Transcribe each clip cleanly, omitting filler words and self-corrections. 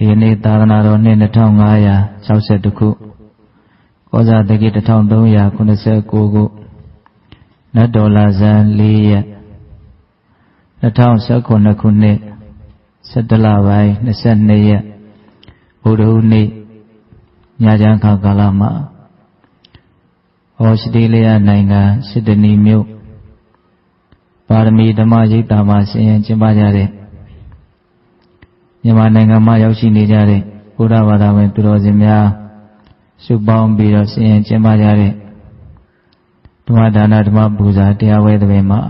ဒီနေ့သာသနာတော်နှစ်2560ခုကောဇာတက္ကိ1389ခုနတ်တော်လာဇန်4ရက်2019ခုနှစ်17လပိုင်း22ရက်ဗုဒ္ဓဟူးနေ့ညချမ်းခါကာလမှာဩစတြေးလျနိုင်ငံစစ်ဒနီမြို့ပါရမီဓမ္မရိပ်သာမှာဆင်ရင်ကျင်းပကြတဲ့မြန်မာနိုင်ငံမှာရောက်ရှိနေကြတဲ့ဘုရားဘာသာဝင်သူတော်စင်များစုပေါင်းပြီးတော့ဆင်ရင်ကျင်းပကြတဲ့ဓမ္မဒါနဓမ္မပူဇာတရားဝဲသဘင်မှာ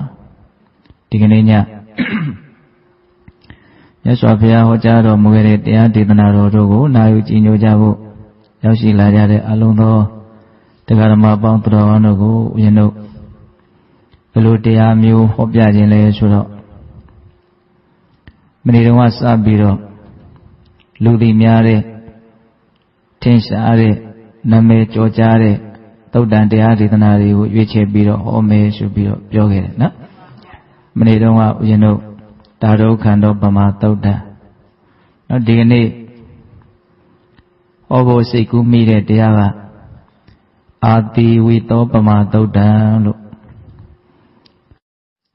ဒီကနေ့ညမြတ်စွာဘုရားဟောကြားတော်မူခဲ့တဲ့တရားဒေသနာတော်တို့ကိုနာယူကြည်ညိုကြဖို့ရောက်ရှိလာကြတဲ့အလုံးသောတရားဓမ္မပေါင်းသူတော်ကောင်းတို့ကိုဦးဇင်းတို့ဘယ်လိုတရားမျိုးဟောပြခြင်းလဲဆိုတော့မနေ့တုန်းကစပြီးတော့လူသိများတဲ့ထင်ရှားတဲ့နာမည်ကျော်ကြားတဲ့သုတ်တန်တရားဒေသနာတွေကိုရွေးချယ်ပြီးတော့ဟောမယ်ဆိုပြီးတော့ပြောခဲ့တယ်နော်မနေ့တုန်းကဦးဇင်းတို့တာရုခန္ဓောပမာသုတ်တန်နော်ဒီကနေ့ဟောဖို့စိတ်ကူးမိတဲ့တရားကအာတိဝိသောပမာသုတ်တန်လို့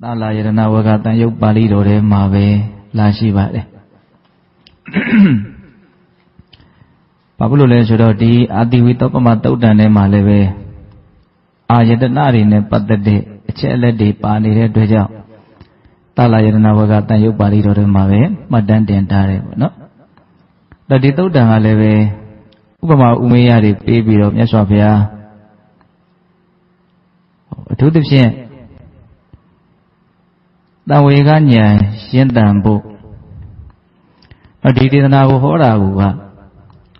သာလယရဏဝဂတန်ယုတ်ပါဠိတော်ထဲမှာပဲလာရှိပါတယ်ဘာဖြစ်လို့လဲဆိုတော့ဒီအာတိဝိသောပမာသုတ်တန်ထဲမှာလည်းပဲအာယတနာတွေနဲ့ပတ်သက်တဲ့အချက်အလက်တွေပါနေတဲ့အတွက်ကြောင့်သာလယရဏဝဂတန်ယုတ်ပါဠိတော်ထဲမှာပဲမှတ်တမ်းတင်ထားတယ်ပေါ့နော်ဒါဒီသုတ်တန်ကလည်းပဲဥပမာဥမေယတွေပေးပြီးတော့မြတ်စွာဘုရားအထူးသဖြင့်တံဝေကဉာဏ်ရှင်းတန်ဖို့ဒီဒေသနာကိုဟောတာက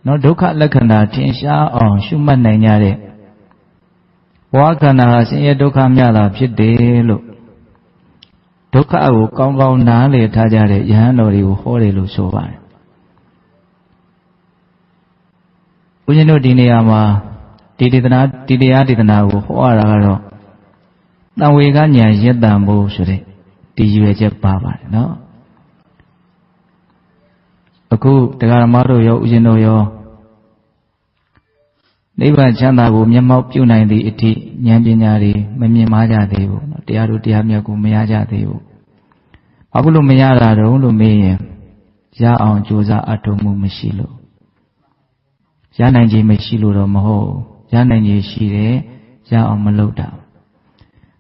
နော်ဒုက္ခလက္ခဏာထင်ရှားအောင်ရှုမှတ်နိုင်ကြတဲ့ဘဝခန္ဓာဟာဆင်းရဲဒုက္ခမြတာဖြစ်တယ်လို့ဒုက္ခကိုကောင်းကောင်းနားလည်ထားကြတဲ့ယဟန်တော်တွေကိုဟောတယ်လို့ဆိုပါတယ်ဘုရားတို့ဒီနေရာမှာဒီတရားဒေသနာကိုဟောရတာကတော့တံဝေကဉာဏ်ရင့်တန်ဖို့ဆိုတဲ့ဒီရွယ်ချက်ပါပါတယ်နော်အခုတရားဓမ္မတို့ရောဥရှင်တို့ရောနိဗ္ဗာန်ချမ်းသာကိုမျက်မှောက်ပြုနိုင်သည့်အထိဉာဏ်ပညာတွေမမြင်မာကြသေးဘူးနော်တရားတို့တရားမြတ်ကိုမရကြသေးဘူးဘာဖြစ်လို့မရတာတုံးလို့မေးရင်ရအောင်ကြိုးစားအထောက်မှုမရှိလို့ရနိုင်ခြင်းမရှိလို့တော့မဟုတ်ရနိုင်ခြင်းရှိတယ်ရအောင်မလုပ်တာ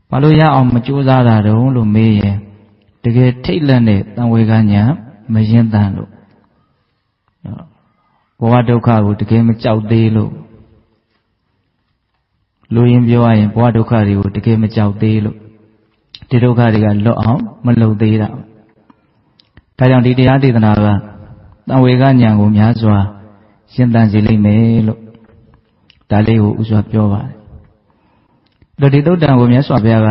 ဘာလို့ရအောင်မကြိုးစားတာတုံးလို့မေးရင်တကယ်ထိတ်လန့်တဲ့တံဝေကဉာဏ်မရင်တန်လို့ဘဝဒုက္ခကိုတကယ်မကြောက်သေးလို့လူရင်းပြောရရင်ဘဝဒုက္ခတွေကိုတကယ်မကြောက်သေးလို့ဒီဒုက္ခတွေကလွတ်အောင်မလုပ်သေးတာဒါကြောင့်ဒီတရားဒေသနာကတံဝေကဉာဏ်ကိုများစွာရှင်းတန်စေလိမ့်မယ်လို့ဒါလေးကိုဥစွာပြောပါတယ်ဒီသုတ်တံကိုမြတ်စွာဘုရားက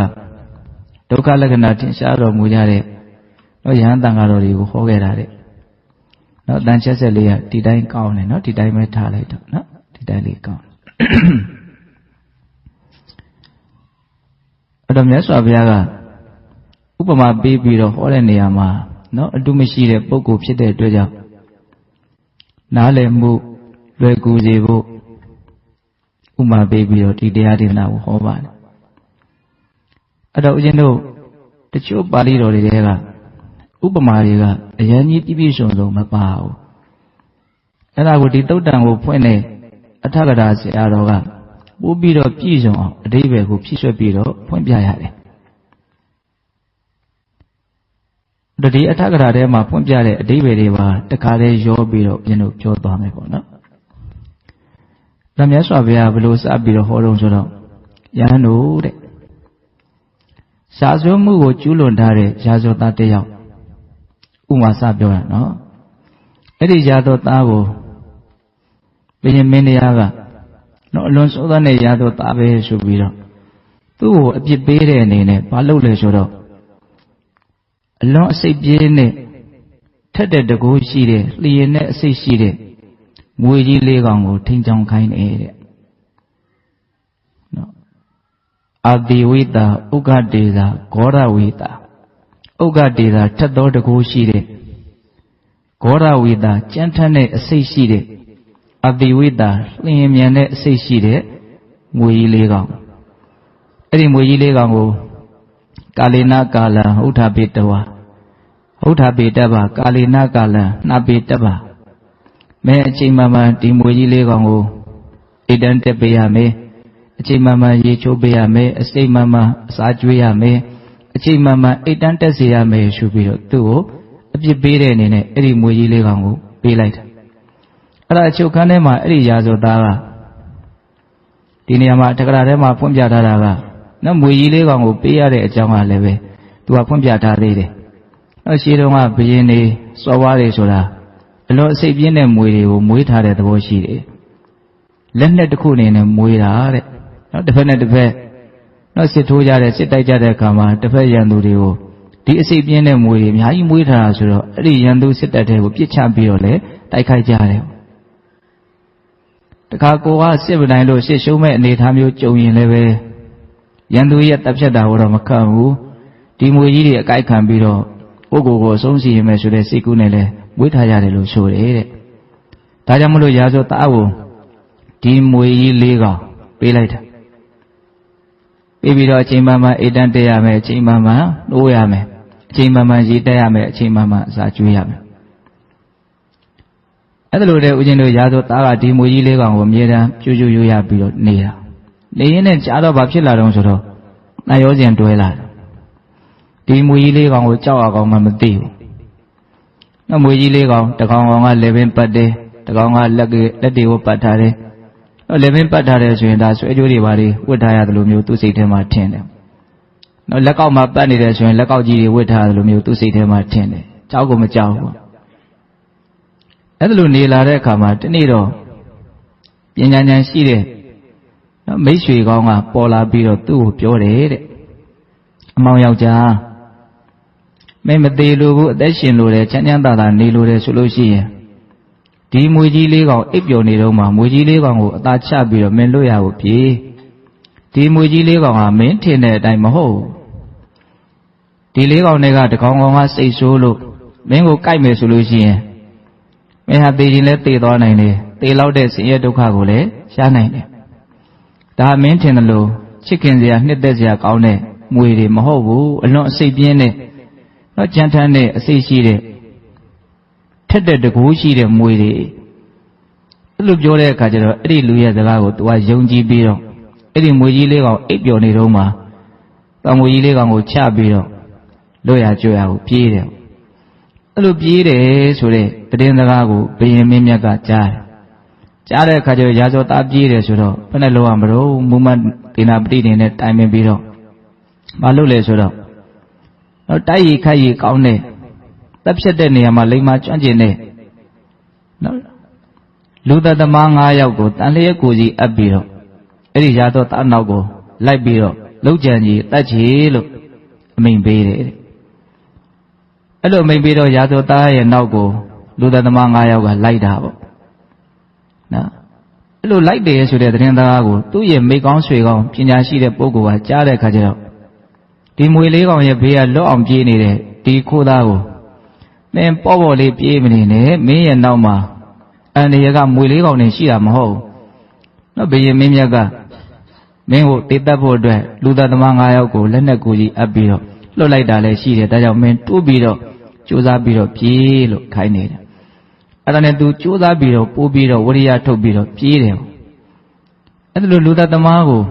ဒုက္ခလက္ခဏာထင်ရှားတော်မူကြတဲ့တော့ယဟန်တန်ဃာတော်တွေကိုဟောခဲ့တာတဲ့နော်တန်ချက်ဆက်လေးကဒီတိုင်းကောင်းတယ်နော်ဒီတိုင်းပဲထားလိုက်တော့နော်ဒီတိုင်းလေးကောင်းအဲ့တော့မြတ်စွာဘုရားကဥပမာပေးပြီးတော့ဟောတဲ့နေရာမှာနော်အတုမရှိတဲ့ပုဂ္ဂိုလ်ဖြစ်တဲ့အတွက်ကြောင့်နားလည်မှုလွယ်ကူစေဖို့ဥပမာပေးပြီးတော့ဒီတရားဒေသနာကိုဟောပါတယ်အဲ့တော့ဦးဇင်းတို့တချို့ပါဠိတော်တွေကဥပမာတွေကအရင်ကြီးပြည့်စုံစုံမပါဘူးအဲ့ဒါကိုဒီသုတ်တံကိုဖွင့်တဲ့အထကရာဆရာတော်ကပို့ပြီးတော့ပြည့်စုံအောင်အဓိပ္ပာယ်ကိုဖြည့်ဆွတ်ပြီးတော့ဖွင့်ပြရတယ်ဒီအထကရာထဲမှာဖွင့်ပြတဲ့အဓိပ္ပာယ်တွေပါတခါတည်းရောပြီးတော့ပြင်လို့ပြောသွားမယ်ပေါ့နော်ဒါမြတ်စွာဘုရားဘယ်လိုစပြီးတော့ဟောတော့ဆိုတော့ယဟန်တို့တဲ့ရှားစွမှုကိုကျူးလွန်ထားတဲ့ရာဇဝသားတစ်ယောက်ဥမာစပြောတာနော်အဲ့ဒီရာဇဝသားကိုဘုရင်မင်းတရားကနော်အလွန်ဆိုးတဲ့ရာဇဝသားပဲဆိုပြီးတော့သူ့ကိုအပြစ်ပေးတဲ့အနေနဲ့ဘာလုပ်လဲဆိုတော့အလွန်အစိတ်ပြေးနဲ့ထက်တဲ့တကူရှိတဲ့လျင်နဲ့အစိတ်ရှိတဲ့ငွေကြီးလေးကောင်ကိုထိန်ချောင်ခိုင်းနေတဲ့နော်အာတိဝိတာဥက္ကတေသာဂောရဝိတာဥက္ကတေသာထက်သောတကူရှိတဲ့ Gora with a gentane associated Abdi with a Limiane associated Muilegang. Eri Muilegango Kalina Gala, Uta Bitawa Uta Bitaba, Kalina Gala, Nabitaba. Me Chimama Timuilegango Idente Beame, Chimama Yicho Beame, a stay mama, Sajuame, a Chimama Idante Siame should be two. If you beat in it, Eddie Muilegango, be light. Ada Chokanema, Eddie Yazo Dara Diniama Takarema Pumbia Dara. No Muilegango, be at a Jama leve to a Pumbia Dare. No, she don't have Bini, Sawari Soda. The Lord say Bien Mui, Muita at the Boshi. Lended the Kunin and Muira, not dependent the bed. No sit to Yare, sit Jada Kama, the Fayandu. The Sabian and William, Hai Muita, Yandu sit at a champion, like I jare. The Kakoa 7 says, show me any time you join leve. Yandu yet upshada or a Makamu, Timuidi, a guy can be Ogo, so see him as should a Sikunele, with Hayalo, so Tajamulo Yazo Tao, Timuilega, be later. Baby, Chimama, Idante, Chimama, no yame. Chimama Jitayame, Chimama, Sajuyame. At the Lord, Ujino Yado Tara, Timuilegan, Mira, Juju Yabi, Nea. The in and shadow of Absila don't so. Nayozian to Ella. Timuilegan with Chawa Mamadi. No Muilegan, the Gonga 11 per day, the Gonga Lady Patare. 11 ပတ်ထားတယ်ဆိုရင်ဒါဆွဲကြိုးတွေပါလေဝတ်ထားရတယ်လို့မျိုးသူ့စိတ်ထဲမှာထင်တယ်။နော်လက်ကောက်မှာပတ်နေတယ်ဆိုရင်လက်ကောက်ကြီးတွေဝတ်ထားတယ်လို့မျိုးသူ့စိတ်ထဲမှာထင်တယ်။ကြောက်ကိုမကြောက်ဘူး။အဲ့ဒါလိုနေလာတဲ့အခါမှာတနေ့တော့ပညာဉာဏ်ရှိတဲ့နော်မိတ်ဆွေကောင်းကပေါ်လာပြီးတော့သူ့ကိုပြောတယ်တဲ့အမောင်ယောက်ျားမင်းမသေးလို့ဘူးအသက်ရှင်လို့တယ်ချမ်းချမ်းသာသာနေလို့တယ်ဆိုလို့ရှိရင်ဒီမွေကြီးလေးကောင်အိပ်ပျော်နေတော့မှမွေကြီးလေးကောင်ကိုအသာချပြီးတော့မင်းလွတ်ရဖို့ပြေးဒီမွေကြီးလေးကောင်ဟာမင်းထင်တဲ့အတိုင်းမဟုတ်ဒီလေးကောင်တွေကတကောင်ကောင်ကစိတ်ဆိုးလို့မင်းကိုကြိုက်မယ်ဆိုလို့ရှိရင်မင်းဟာသေခြင်းလဲသေသွားနိုင်တယ်သေလောက်တဲ့ဆင်းရဲဒုက္ခကိုလည်းရှားနိုင်တယ်ဒါမင်းထင်တယ်လို့ချစ်ခင်စရာနှစ်သက်စရာကောင်းတဲ့မွေတွေမဟုတ်ဘူးအလွန်အစိတ်ပြင်းတဲ့တော့ကြမ်းထမ်းတဲ့အစိတ်ရှိတဲ့ထက်တဲ့တကူရှိတဲ့မွေတွေအဲ့လိုပြောတဲ့အခါကျတော့အဲ့ဒီလူရဲ့စကားကိုသူကယုံကြည်ပြီးတော့အဲ့ဒီမွေကြီးလေးကောင်အိပ်ပျော်နေတော့မှတောင်မွေကြီးလေးကောင်ကိုချပြီးတော့လွတ်ရကြွရကိုပြေးတယ်အဲ့လိုပြေးတယ်ဆိုတဲ့တည်င်းစကားကိုဘုရင်မင်းမြတ်ကကြားတယ်ကြားတဲ့အခါကျတော့ရာဇောသားပြေးတယ်ဆိုတော့ဘယ်နဲ့လောရမလို့မူမဒေနာပတိနေနဲ့တိုင်ပင်ပြီးတော့မလုပ်လဲဆိုတော့တိုက်ရီခိုက်ရီကောင်းတဲ့တပ်ဖြတ်တဲ့နေရာမှာလိမ္မာကျွမ်းကျင်တဲ့နော်လူသက်သမား9ယောက်ကိုတန်လျက်ကိုကြီးအပ်ပြီးတော့အဲ့ဒီရာသောသားနောက်ကိုလိုက်ပြီးတော့လောက်ကြံကြီးတတ်ချေလို့အမိန်ပေးတယ်အဲ့လိုအမိန်ပေးတော့ရာသောသားရဲ့နောက်ကိုလူသက်သမား9ယောက်ကလိုက်တာပေါ့နော်အဲ့လိုလိုက်တယ်ဆိုတဲ့သတင်းသားကိုသူ့ရဲ့မိကောင်းဆွေကောင်းပညာရှိတဲ့ပုဂ္ဂိုလ်ကကြားတဲ့အခါကျတော့ဒီမွေလေးကောင်ရဲ့ဘေးကလွတ်အောင်ပြေးနေတဲ့ဒီခိုးသားကိုမင်းပေါ့ပေါ့လေးပြေးမနေနဲ့မင်းရဲ့နောက်မှာအန်ဒီရကမွေလေးကောင်နေရှိတာမဟုတ်နော်ဘုရင်မင်းမြတ်ကမင်းကိုတေးတက်ဖို့အတွက်လူသားသမား9ယောက်ကိုလက်နဲ့ကိုကြီးအပ်ပြီးတော့လွတ်လိုက်တာလည်းရှိတယ်ဒါကြောင့်မင်းတိုးပြီးတော့ကြိုးစားပြီးတော့ပြေးလို့ခိုင်းနေတယ်အဲ့ဒါနဲ့သူကြိုးစားပြီးတော့ပိုးပြီးတော့ဝရိယထုတ်ပြီးတော့ပြေးတယ်အဲ့ဒါလိုလူသားသမားကို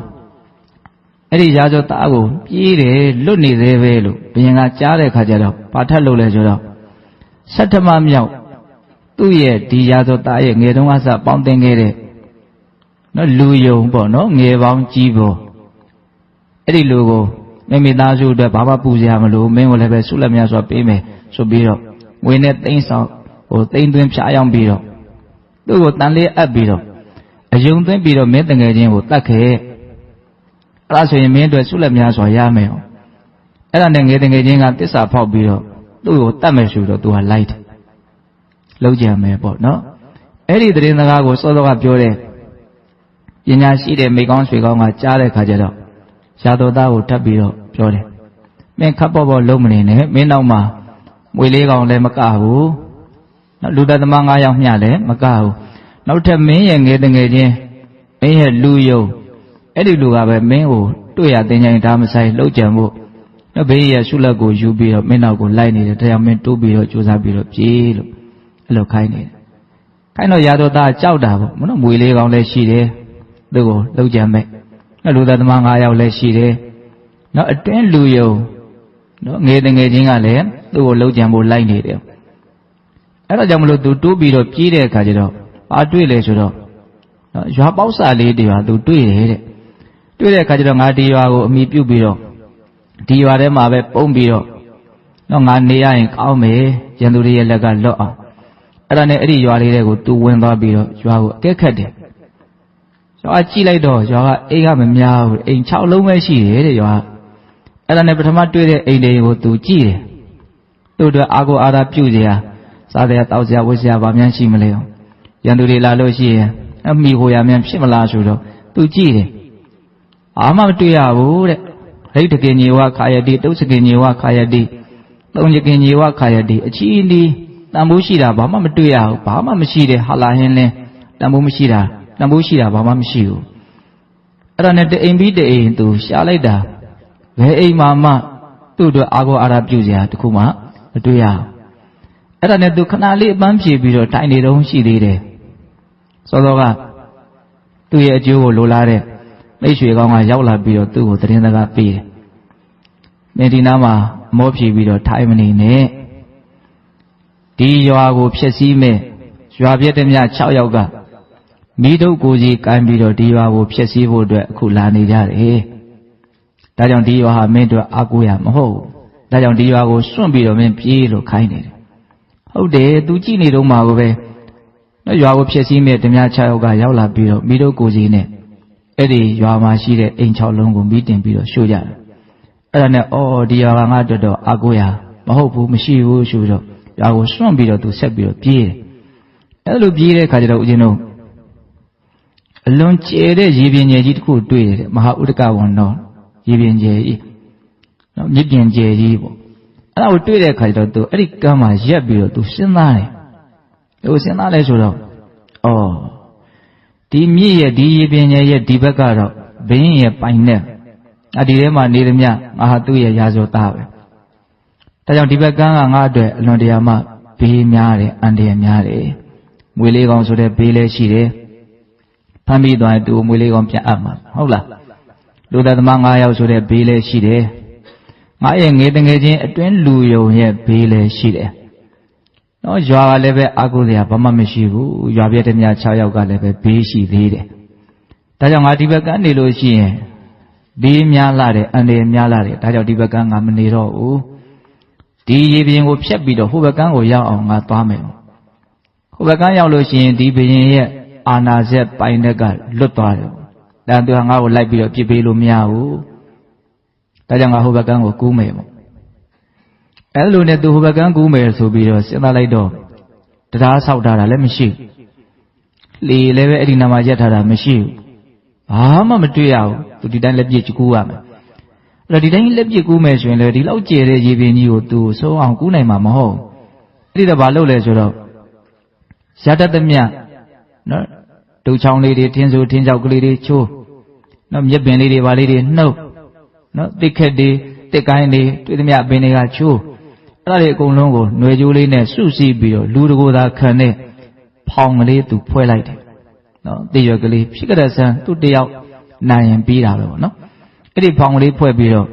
အဲ့ဒီရာဇဝသားကိုပြေးတယ်လွတ်နေသေးပဲလို့ဘုရင်ကကြားတဲ့ခါကျတော့ဘာထက်လို့လဲဆိုတော့ဆဋ္ဌမမြောက်သူ့ရဲ့ဒီရာဇဝသားရဲ့ငယ်တုန်းကစပေါင်းတင်ခဲ့တဲ့နော်လူယုံပေါ့နော်ငယ်ပေါင်းကြီးပေါ့အဲ့ဒီလူကိုမိသားစုအတွက်ဘာမှပူစရာမလိုမင်းကိုလည်းပဲဆုလက်များစွာပေးမယ်ဆိုပြီးတော့ငွေနဲ့သိန်းဆောင်သိန်းသွင်းဖြားရောက်ပြီးတော့သူ့ကိုတန်လေးအပ်ပြီးတော့အယုံသွင်းပြီးတော့မင်းတငယ်ချင်းကိုတတ်ခဲ့အဲ့ဒါဆိုရင်မင်းအတွက်ဆုလက်များစွာရမယ်အဲ့ဒါနဲ့ငယ်တငယ်ချင်းကတစ္ဆာဖောက်ပြီးတော့သူ့ကိုတတ်မယ်ဆိုတော့သူကလိုက်တယ်လုံးကြံမယ်ပေါ့နော်အဲ့ဒီသတင်းစကားကိုစောစောကပြောတဲ့ပညာရှိတဲ့မိကောင်းဆွေကောင်းကကြားတဲ့ခါကျတော့ရာတော်သားကိုထပ်ပြီးတော့ပြောတယ်မင်းခပ်ပေါ်ပေါ်လုံးမနေနဲ့မင်းနောက်မှာမွေလေးကောင်လည်းမကဘူး လူသားသမား9ယောက်မျှလည်းမကဘူးနောက်ထပ်မင်းရဲ့ငယ်တငယ်ချင်းမင်းရဲ့လူယုံအဲ့ဒီလူကပဲမင်းကိုတွေ့ရတင်ကြဒါမဆိုင်လှုပ်ကြံဖို့နော်ဘေးရဲ့ဆုလက်ကိုယူပြီးတော့မင်းနောက်ကိုလိုက်နေတယ်တရားမင်းတိုးပြီးတော့ကြိုးစားပြီးတော့ပြေးလို့အဲ့လိုခိုင်းနေတယ်ခိုင်းတော့ရာတော်သားကြောက်တာပေါ့မနော်မွေလေးကောင်လည်းရှိတယ်သူ့ကိုလှုပ်ကြံမဲ့နော်လူသားသမား9ယောက်လည်းရှိတယ်နော်အတွင်းလူယုံနော်ငယ်တငယ်ချင်းကလည်းသူ့ကိုလှုပ်ကြံဖို့လိုက်နေတယ်အဲ့ဒါကြောင့်မလို့သူတိုးပြီးတော့ပြေးတဲ့အခါကျတော့အားတွေ့လေဆိုတော့နော်ရွာပေါက်စာလေးတွေပါသူတွေ့တယ်တဲ့တွေ့တဲ့အခါကျတော့ငါဒီရွာကိုအမိပြုတ်ပြီးတော့ဒီရွာထဲမှာပဲပုံပြီးတော့နော်ငါနေရရင်ကောင်းမယ်ရန်သူတွေရဲ့လက်ကလွတ်အောင်အဲ့ဒါနဲ့အဲ့ဒီရွာလေးတွေကိုသူဝင်သွားပြီးတော့ရွာကိုအကဲခတ်တယ်ရွာကြည့်လိုက်တော့ရွာကအိမ်ကမများဘူးအိမ်6လုံးပဲရှိတယ်တဲ့ရွာအဲ့ဒါနဲ့ပထမတွေ့တဲ့အိမ်တွေကိုသူကြည့်တယ်သူ့အတွက်အာကိုအာသာပြုတ်ကြစားတယ်တောက်ကြဝတ်စရာဗာများရှိမလဲရန်သူတွေလာလို့ရှိရင်အမိကိုရမြန်ဖြစ်မလားဆိုတော့သူကြည့်တယ်အာမမတွေ့ရဘူးတဲ့ဟိတ်တကင်ညီဝခါယတိတုတ်စကင်ညီဝခါယတိသုံးစကင်ညီဝခါယတိအချီးဒီတန်ဖိုးရှိတာဘာမှမတွေ့ရဘူးဘာမှမရှိတယ်ဟာလာဟင်းလင်းတန်ဖိုးမရှိတာတန်ဖိုးရှိတာဘာမှမရှိဘူးအဲ့ဒါနဲ့တအိမ်ပြီးတအိမ်သူရှားလိုက်တာဘယ်အိမ်မှသူ့အတွက်အာကိုအာရပြုစရာတခုမှမတွေ့ရဘူးအဲ့ဒါနဲ့သူခဏလေးအပန်းဖြေပြီးတော့တိုင်နေတော့ရှိသေးတယ်စောစောကသူ့ရဲ့အကျိုးကိုလိုလားတဲ့မိတ်ဆွေကောင်းကရောက်လာပြီးတော့သူ့ကိုသတင်းစကားပေးတယ်။နေဒီနားမှာမောဖြေပြီးတော့ထိုင်မနေနဲ့ဒီရွာကိုဖျက်ဆီးမဲ့ရွာပြည့်တဲ့မြ6ယောက်ကမိတို့ကိုကြီးကိုင်းပြီးတော့ဒီရွာကိုဖျက်ဆီးဖို့အတွက်အခုလာနေကြတယ်။ဒါကြောင့်ဒီရွာဟာမင်းတို့အားကိုးရမဟုတ်ဘူး။ဒါကြောင့်ဒီရွာကိုစွန့်ပြီးတော့မင်းပြေးလို့ခိုင်းနေတယ်။ဟုတ်တယ်သူကြည့်နေတော့မှာကိုပဲနော်ရွာကိုဖျက်ဆီးမဲ့ဓမြ6ယောက်ကရောက်လာပြီးတော့မိတို့ကိုကြီးနဲ့အဲ့ဒီရွာမှာရှိတဲ့အိမ်6လုံးကိုမိတင်ပြီးတော့ရှို့ကြတယ်အဲ့ဒါနဲ့အော်ဒီရွာကငါတော်တော်အာကိုရာမဟုတ်ဘူးမရှိဘူးဆိုတော့ရွာကိုစွန့်ပြီးတော့သူဆက်ပြီးတော့ပြေးတယ်အဲ့လိုပြေးတဲ့အခါကျတော့ဦးဇင်းတို့အလွန်ကျဲတဲ့ရေပြင်ကျဲကြီးတစ်ခုတွေ့တယ်မဟာဥဒကဝန္တော်ရေပြင်ကျဲကြီးနော်မြစ်ပြင်ကျဲကြီးပေါ့အဲ့ဒါကိုတွေ့တဲ့အခါကျတော့သူအဲ့ဒီကမ်းမှာရက်ပြီးတော့သူစဉ်းစားတယ်ဟိုစဉ်းစားလဲဆိုတော့အော်ဒီမြစ်ရဲ့ဒီရေပြင်ရဲ့ဒီဘက်ကတော့ဘင်းရဲ့ပိုင်နဲ့ဒီထဲမှာနေသမျှငါဟာသူ့ရဲ့ရာဇဝသားပဲဒါကြောင့်ဒီဘက်ကန်းကငါအတွက်အလွန်တရာမှဘေးများတယ်အန္တရာယ်များတယ်မွေလေးကောင်ဆိုတဲ့ဘေးလည်းရှိတယ်ဖမ်းပြီးသွားရင်သူ့မွေလေးကောင်ပြန်အပ်မှာဟုတ်လားလူသားသမား9ယောက်ဆိုတဲ့ဘေးလည်းရှိတယ်ငါရဲ့ငယ်တငယ်ချင်းအတွင်းလူယုံရဲ့ဘေးလည်းရှိတယ်နော်ရွာကလည်းပဲအာကိုစရာဘာမှမရှိဘူးရွာပြည့်တဲ့မြ6ယောက်ကလည်းပဲဘေးရှိသေးတယ်ဒါကြောင့်ငါဒီဘက်ကနေလို့ရှိရင်ဘေးများလာတယ်အန္တရာယ်များလာတယ်ဒါကြောင့်ဒီဘက်ကငါမနေတော့ဘူးဒီရေပြင်ကိုဖြတ်ပြီးတော့ဟိုဘက်ကကိုရောက်အောင်ငါသွားမယ်ဟိုဘက်ကရောက်လို့ရှိရင်ဒီဘရင်ရဲ့အာနာဇက်ပိုင်တဲ့ကလွတ်သွားတယ်ဒါသူကငါ့ကိုလိုက်ပြီးတော့ပြစ်ပေးလို့မရဘူးဒါကြောင့်ငါဟိုဘက်ကကိုကူးမယ်ပေါ့အဲ့လိုနဲ့သူဟိုဘက်ကကူးမယ်ဆိုပြီးတော့စဉ်းစားလိုက်တော့တရားဆောက်ထားတာလည်းမရှိဘူးလေလည်းပဲအဲ့ဒီနာမှာရက်ထားတာမရှိဘူးဘာမှမတွေ့ရဘူးသူဒီတိုင်းလက်ပြစ်ကူးရမယ်အဲ့တော့ဒီတိုင်းလက်ပြစ်ကူးမယ်ဆိုရင်လေဒီလောက်ကျယ်တဲ့ရေပြင်ကြီးကိုသူစိုးအောင်ကူးနိုင်မှာမဟုတ်အဲ့ဒီတော့ဘာလုပ်လဲဆိုတော့ရတတ်သမျှနော်ဒုတ်ချောင်းလေးတွေထင်းစိုးထင်းကြောက်ကလေးတွေချိုးနော်မြက်ပင်လေးတွေဘာလေးတွေနှုတ်နော်တစ်ခက်တွေတစ်ကိုင်းတွေတွေ့သမျှပင်တွေကချိုးအဲ့ဒါတွေအကုန်လုံးကိုຫນွယ်ကြိုးလေးနဲ့စုစည်းပြီးတော့လူတကိုယ်သာခံတဲ့ဖောင်ကလေးသူဖွဲလိုက်တယ်နော်တည့်ရွက်ကလေးဖြစ်ကြတဲ့ဆန်းသူတယောက်နိုင်ရင်ပြီးတာပဲပေါ့နော်အဲ့ဒီဖောင်ကလေးဖွဲ့ပြီးတော့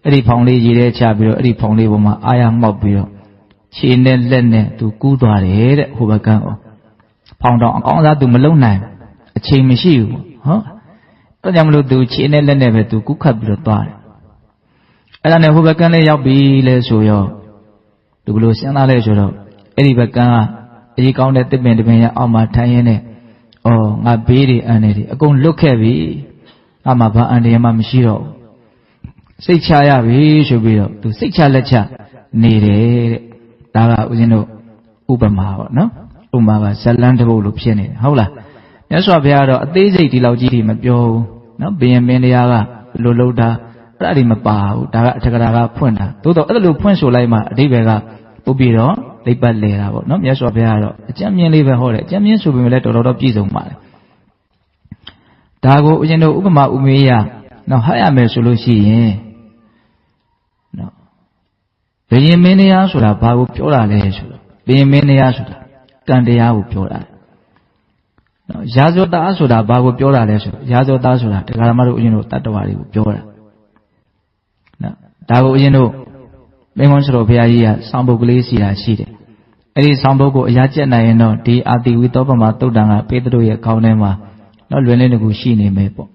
အဲ့ဒီဖောင်လေးရေထဲချပြီးတော့အဲ့ဒီဖောင်လေးပေါ်မှာအာရမှောက်ပြီးတော့ခြေနဲ့လက်နဲ့သူကူးသွားတယ်တဲ့ဟိုဘက်ကန်းဖောင်တောင်အကောင်းစားသူမလုံနိုင်အချိန်မရှိဘူးဟုတ်အဲ့ဒါကြောင့်မလို့သူခြေနဲ့လက်နဲ့ပဲသူကူးခတ်ပြီးတော့သွားတယ်အဲ့ဒါနဲ့ဟိုဘက်ကန်းလေးရောက်ပြီလဲဆိုရောသူဘလို့စဉ်းစားလဲဆိုတော့အဲ့ဒီဘက်ကန်းကအရေးကောင်းတဲ့တစ်ပင်တစ်ပင်ရဲ့အောက်မှာထိုင်ရင်းနဲ့အော်ငါဘေးတွေအန္တရာယ်တွေအကုန်လွတ်ခဲ့ပြီငါမှဘာအန္တရာယ်မှမရှိတော့ဘူးစိတ်ချရပြီဆိုပြီးတော့သူစိတ်ချလက်ချနေတယ်တဲ့ဒါကဦးဇင်းတို့ဥပမာပေါ့နော်ဥပမာကဇလန်းတစ်ပုဒ်လို့ဖြစ်နေတယ်ဟုတ်လားမြတ်စွာဘုရားကတော့အသေးစိတ်ဒီလောက်ကြီးတွေမပြောဘူးနော်ဘယင်မင်းတရားကလိုလို့တာအဲ့ဒါတွေမပါဘူးဒါကအထက်ကရာကဖွင့်တာသို့တော့အဲ့လိုဖွင့်ဆိုလိုက်မှအဓိပ္ပာယ်ကပုပ်ပြီးတော့ သိပ္ပလေတာပေါ့နော်မြတ်စွာဘုရားကတော့အကျဉ်းမြင့်လေးပဲဟောတယ်အကျဉ်းမြင့်ဆိုပေမဲ့လည်းတော်တော်ပြည့်စုံပါတယ်ဒါကိုဦးဇင်းတို့ဥပမာဥမေယနော်ဟတ်ရမယ်ဆိုလို့ရှိရင်နော်ဘယင်မင်းတရားဆိုတာဘာကိုပြောတာလဲဆိုတော့ဘယင်မင်းတရားဆိုတာကံတရားကိုပြောတာနော်ရာဇဝတ္တဆိုတာဘာကိုပြောတာလဲဆိုတော့ရာဇဝတ္တဆိုတာတရားဓမ္မတို့ဦးဇင်းတို့တတ္တဝါတွေကိုပြောတာနော်ဒါကိုဦးဇင်းတို့မင်းကွန်းစတော်ဘုရားကြီးကဆောင်းပုဒ်ကလေးစီတာရှိတယ်အဲ့ဒီဆောင်းပုဒ်ကိုအရာကျက်နိုင်ရင်တော့ဒီအာတိဝိသောပမာသုတ်တံကပေတရုရဲ့ခေါင်းထဲမှာနော်လွင်လေးတကူရှိနေမယ်ပေါ့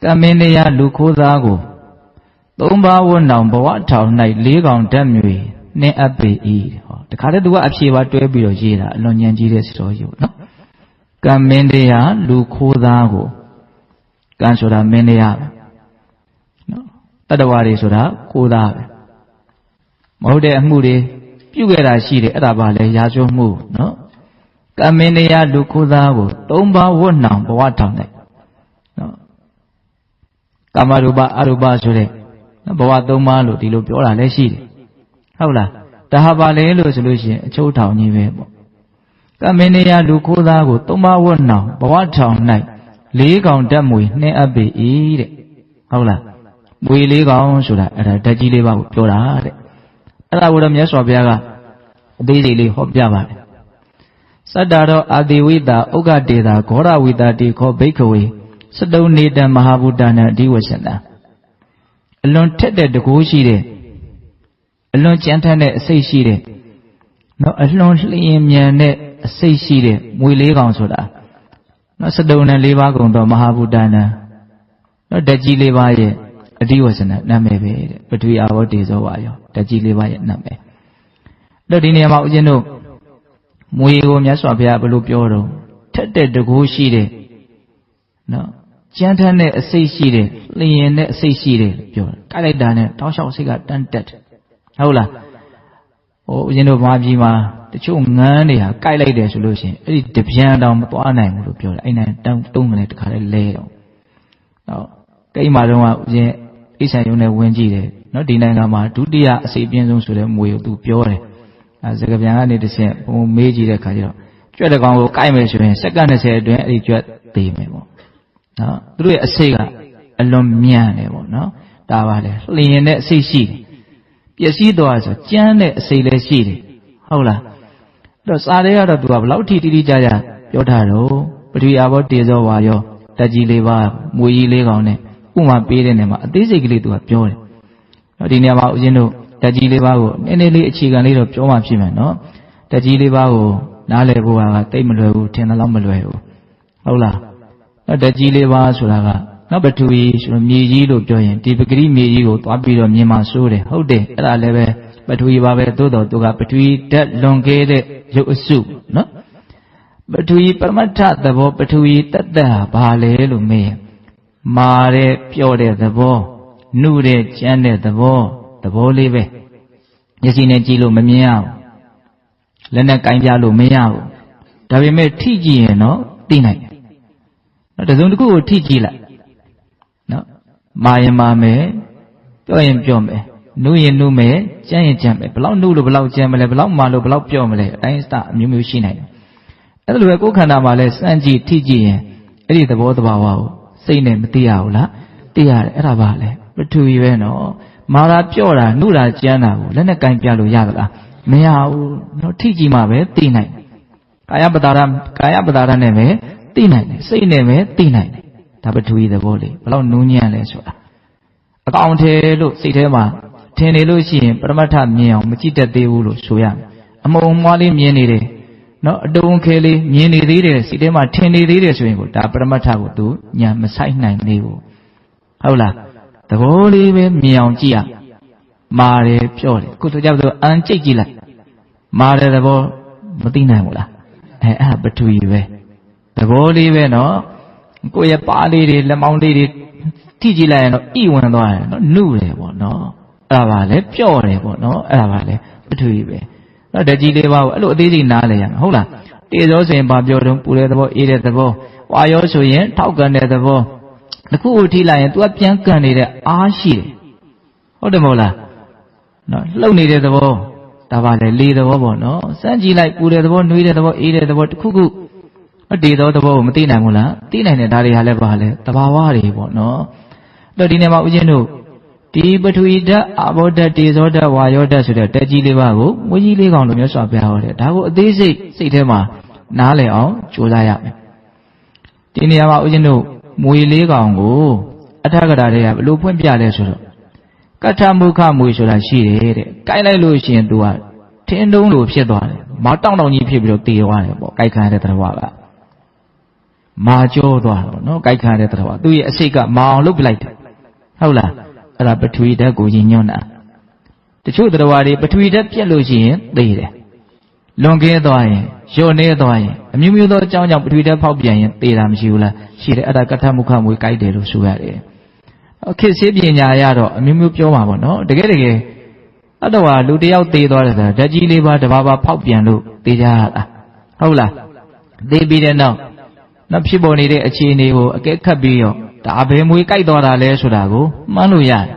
ကမင်းတရားလူခိုးသားကိုသုံးပါးဝတ်နောင်ဘဝထောင်၌လေးကောင်ဓာတ်မြေနှင်းအပ်ပေ၏ဟောတခါတည်းသူကအဖြေပါတွဲပြီးတော့ရေးတာအလွန်ဉာဏ်ကြီးတဲ့စတော်ကြီးပေါ့နော်ကမင်းတရားလူခိုးသားကိုကံဆိုတာမင်းတရားပဲနော်တတ္တဝါတွေဆိုတာခိုးသားပဲမဟုတ်တဲ့အမှုတွေပြုခဲ့တာရှိတယ်အဲ့ဒါပါလေရာဇဝမှုနော်ကမင်းတရားလူခိုးသားကိုသုံးပါးဝတ်နောင်ဘဝထောင်၌နော်ကာမရူပအရူပဆိုတဲ့ဘဝသုံးပါးလို့ဒီလိုပြောတာလည်းရှိတယ်ဟုတ်လားဒါဟာပါလေလို့ဆိုလို့ရှိရင်အချုပ်ထောင်ကြီးပဲပေါ့ကမင်းတရားလူခိုးသားကိုသုံးပါးဝတ်နောင်ဘဝထောင်၌လေးကောင်ဓာတ်မွေနှင်းအပ်ပေ၏တဲ့ဟုတ်လားမွေလေးကောင်ဆိုတာအဲ့ဒါဓာတ်ကြီးလေးပါကိုပြောတာတဲ့အဲ့ဒါကိုတော့မြတ်စွာဘုရားကအသေးစိတ်လေးဟောပြပါတယ်စတ္တာရောအာတိဝိတာဥက္ကတေတာဂောရဝိတာတိခောဘိက္ခဝေစတုံနေတံမဟာဗုဒ္ဓနာအဓိဝဆန္ဒအလွန်ထက်တဲ့တကူရှိတဲ့အလွန်ကြမ်းထမ်းတဲ့အစိတ်ရှိတဲ့နော်အလွန်လျင်မြန်တဲ့အစိတ်ရှိတဲ့မွေလေးကောင်ဆိုတာနော်စတုံနဲ့၄ပါးကုန်သောမဟာဗုဒ္ဓနာနော်ဓာတ်ကြီး၄ပါးရဲ့အဓိဝဆန္ဒနာမည်ပဲတဲ့ပထဝီအာဘောတေဇောဝါယောဓာတ်ကြီး၄ပါးရဲ့နာမည်အဲ့ဒီနေရာမှာဦးဇင်းတို့မွေကိုမြတ်စွာဘုရားဘယ်လိုပြောတော့ထက်တဲ့တကူရှိတဲ့နော်ကြမ်းထမ်းတဲ့အစိတ်ရှိတဲ့လျင်တဲ့အစိတ်ရှိတဲ့ပြောတယ်ကြိုက်လိုက်တာနဲ့တောင်းလျှောက်စိတ်ကတန်းတက်ဟုတ်လားဟိုဦးဇင်းတို့ဘာပြည်မှာတချို့ငန်းတွေဟာကြိုက်လိုက်တယ်ဆိုလို့ရှိရင်အဲ့ဒီတပြန်တောင်မသွားနိုင်ဘူးလို့ပြောတယ်အဲ့နဲ့တုံးကလေးတခါလေးလဲတော့ဟုတ်ကိန်းမှာတော့ဦးဇင်းအိဆန်ယုံနဲ့ဝင်ကြည့်တယ်နော်ဒီနိုင်ငံမှာဒုတိယအစိပ်ပြင်းဆုံးဆိုတဲ့မွေကိုသူပြောတယ်အဲစကပြန်ကနေတစ်ချက်ဘုံမေးကြည့်တဲ့ခါကျတော့ကြွက်တဲ့ကောင်ကိုကိုက်မယ်ဆိုရင်စက္ကန့်20အတွင်းအဲ့ဒီကြွက်သေးမယ်ပေါ့နော်သူတို့ရဲ့အစိတ်ကအလွန်မြန်တယ်ပေါ့နော်ဒါပါလေလျင်တဲ့အစိတ်ရှိတယ်ပျက်စီးသွားဆိုကြမ်းတဲ့အစိတ်လည်းရှိတယ်ဟုတ်လားအဲ့တော့စာတွေကတော့သူကဘယ်လောက်ထိတိတိကျကျပြောထားတော့ပထဝီအာဘောတေဇောဝါယောဓာတ်ကြီး၄ပါးမွေကြီး၄ကောင်နဲ့ဥမာပေးတဲ့နေရာမှာအသေးစိတ်ကလေးသူကပြောတယ်ဒီနေရာမှာဦးဇင်းတို့ဓာတ်ကြီး၄ပါးကိုနည်းနည်းလေးအခြေခံလေးတော့ပြောမှဖြစ်မယ်နော်ဓာတ်ကြီး၄ပါးကိုနားလည်ဖို့ကတိတ်မလွယ်ဘူးထင်တယ်လို့မလွယ်ဘူးဟုတ်လားဓာတ်ကြီး၄ပါးဆိုတာကနော်ပထဝီဆိုတော့မြေကြီးလို့ပြောရင်ဒီပဂရိမြေကြီးကိုသွားပြီးတော့မြင်မှစိုးတယ်ဟုတ်တယ်အဲ့ဒါလည်းပဲပထဝီပါပဲသို့တော်သူကပထဝီဓာတ်လွန်ခဲ့တဲ့ရုပ်အစုနော်ပထဝီပရမတ္ထသဘောပထဝီတတ္တဟာဘာလဲလို့မေးရင်မာတဲ့ပြော့တဲ့သဘောနှုတဲ့ကြမ်းတဲ့သဘောလေးပဲမျက်စိနဲ့ကြည့်လို့မမြင်ရဘူးလက်နဲ့ကင်ပြလို့မရဘူးဒါပေမဲ့ထိကြည့်ရင်တော့သိနိုင်တယ်တစုံတစ်ခုကိုထိကြည့်လိုက်နော်မာရင်မာမယ်ပြောရင်ပြောမယ်နှုရင်နှုမယ်ကြမ်းရင်ကြမ်းမယ်ဘလောက်နှုလို့ဘလောက်ကြမ်းမလဲဘလောက်မာလို့ဘလောက်ပြော့မလဲအတိုင်းအစအမျိုးမျိုးရှိနိုင်တယ်အဲ့ဒါလိုပဲကိုယ်ခန္ဓာမှာလဲစမ်းကြည့်ထိကြည့်ရင်အဲ့ဒီသဘောတဘာဝကိုစိတ်နဲ့မသိရဘူးလားသိရတယ်အဲ့ဒါပါလေပထဝီပဲနော်မာတာပြော့တာနှုတာကြမ်းတာကိုလက်နဲ့ကင်ပြလို့ရသလားမရဘူးနော်ထိကြည့်မှပဲသိနိုင်တယ်ကာယပတာရနဲ့ပဲသိနိုင်တယ်စိတ်နဲ့ပဲသိနိုင်တယ်ဒါပထဝီသဘောလေးဘလောက်နူးညံ့လဲဆိုတာအကောင်ထဲလို့စိတ်ထဲမှာထင်နေလို့ရှိရင်ပရမတ္ထမြင်အောင်မကြည့်တတ်သေးဘူးလို့ဆိုရမယ်အမုံမွားလေးမြင်နေတယ်နော်အတုံးခဲလေးမြင်နေသေးတယ်စိတ်ထဲမှာထင်နေသေးတယ်ဆိုရင်ကိုဒါပရမတ္ထကိုသူညာမဆိုင်နိုင်သေးဘူးဟုတ်လားသဘောလေးပဲမြင်အောင်ကြည့်ရမာတယ်ပြော့တယ်ခုဆိုကြပါစို့အန်ကြိတ်ကြည့်လိုက်မာတယ်သဘောမသိနိုင်ဘူးလားအဲ့ပထဝီပဲသဘောလေးပဲနော်ကိုယ့်ရဲ့ပါးလေးတွေလက်မောင်းလေးတွေထိကြည့်လိုက်ရင်တော့ဣဝင်သွားတယ်နော်နှုတယ်ပေါ့နော်အဲ့ဒါပါလေပြော့တယ်ပေါ့နော်အဲ့ဒါပါလေပထဝီပဲနော်ဓာတ်ကြီးလေးပါကိုအဲ့လိုအသေးစိတ်နားလည်ရမယ်ဟုတ်လားတေဇောဆိုရင်ဘာပြောတုံးပူတဲ့သဘောအေးတဲ့သဘောဝါယောဆိုရင်ထောက်ကန်တဲ့သဘောတစ်ခုကိုထိလိုက်ရင် तू ကပြန်ကန်နေတဲ့အားရှိတယ်ဟုတ်တယ်မဟုတ်လားနော်လှုပ်နေတဲ့သဘော ဒါပါလေလေသဘောပေါ့နော်စမ်းကြည့်လိုက်ပူတဲ့သဘောနှွေးတဲ့သဘောအေးတဲ့သဘောတစ်ခုခုတည်သောသဘောကိုမသိနိုင်ဘူးလားသိနိုင်တဲ့ဒါတွေဟာလည်းပါလေတဘာဝတွေပေါ့နော်အဲ့တော့ဒီနေ့မှာဦးဇင်းတို့ဒီပထဝီဓာတ်အာဘောဓာတ်တေဇောဓာတ်ဝါယောဓာတ်ဆိုတဲ့တက်ကြီးလေးပါးကိုမွေးကြီးလေးကောင်လို့မြတ်စွာဘုရားဟောတယ်ဒါကိုအသေးစိတ်စိတ်ထဲမှာနားလည်အောင်ကြိုးစားရမယ်ဒီနေရာမှာဦးဇင်းတို့မွေလေးကောင်ကိုအထာဂရတွေကဘလို့ဖွင့်ပြလဲဆိုတော့ကထမုခမွေဆိုတာရှိတယ်တဲ့ကိုက်လိုက်လို့ရှိရင် तू ကထင်းတုံးလိုဖြစ်သွားတယ်မတောင့်တောင့်ကြီးဖြစ်ပြီးတော့တည်သွားတယ်ပေါ့ကိုက်ခံရတဲ့တရားကမာကျော်သွားတော့နော်ကိုက်ခံရတဲ့တရားသူ့ရဲ့အစိတ်ကမအောင်လုပ်ပလိုက်တယ်ဟုတ်လားအဲ့ဒါပထဝီဓာတ်ကိုညညွန့်တာတချို့တရားတွေပထဝီဓာတ်ပြက်လို့ရှိရင်သိတယ်လွန်ကဲသွားရင်လျော့နေသွားရင်အမျိုးမျိုးသောအကြောင်းကြောင့်ပထဝီဓာတ်ဖောက်ပြန်ရင်သိတာမရှိဘူးလားရှိတယ်အဲ့ဒါကထမုခမွေကိုက်တယ်လို့ဆိုရတယ်ခေတ်ဆေးပညာရတော့အမျိုးမျိုးပြောမှာပေါ့နော်တကယ်အဲ့တော့လူတယောက်သေသွားတယ်ဆိုတာဓာတ်ကြီးလေးပါးတစ်ပါးပါဖောက်ပြန်လို့သေကြရတာဟုတ်လားသေပြီးတဲ့နောက်ဖြစ်ပေါ်နေတဲ့အခြေအနေကိုအကဲခတ်ပြီးတော့ဒါဘယ်မွေကြိုက်သွားတာလဲဆိုတာကိုမှန်းလို့ရတယ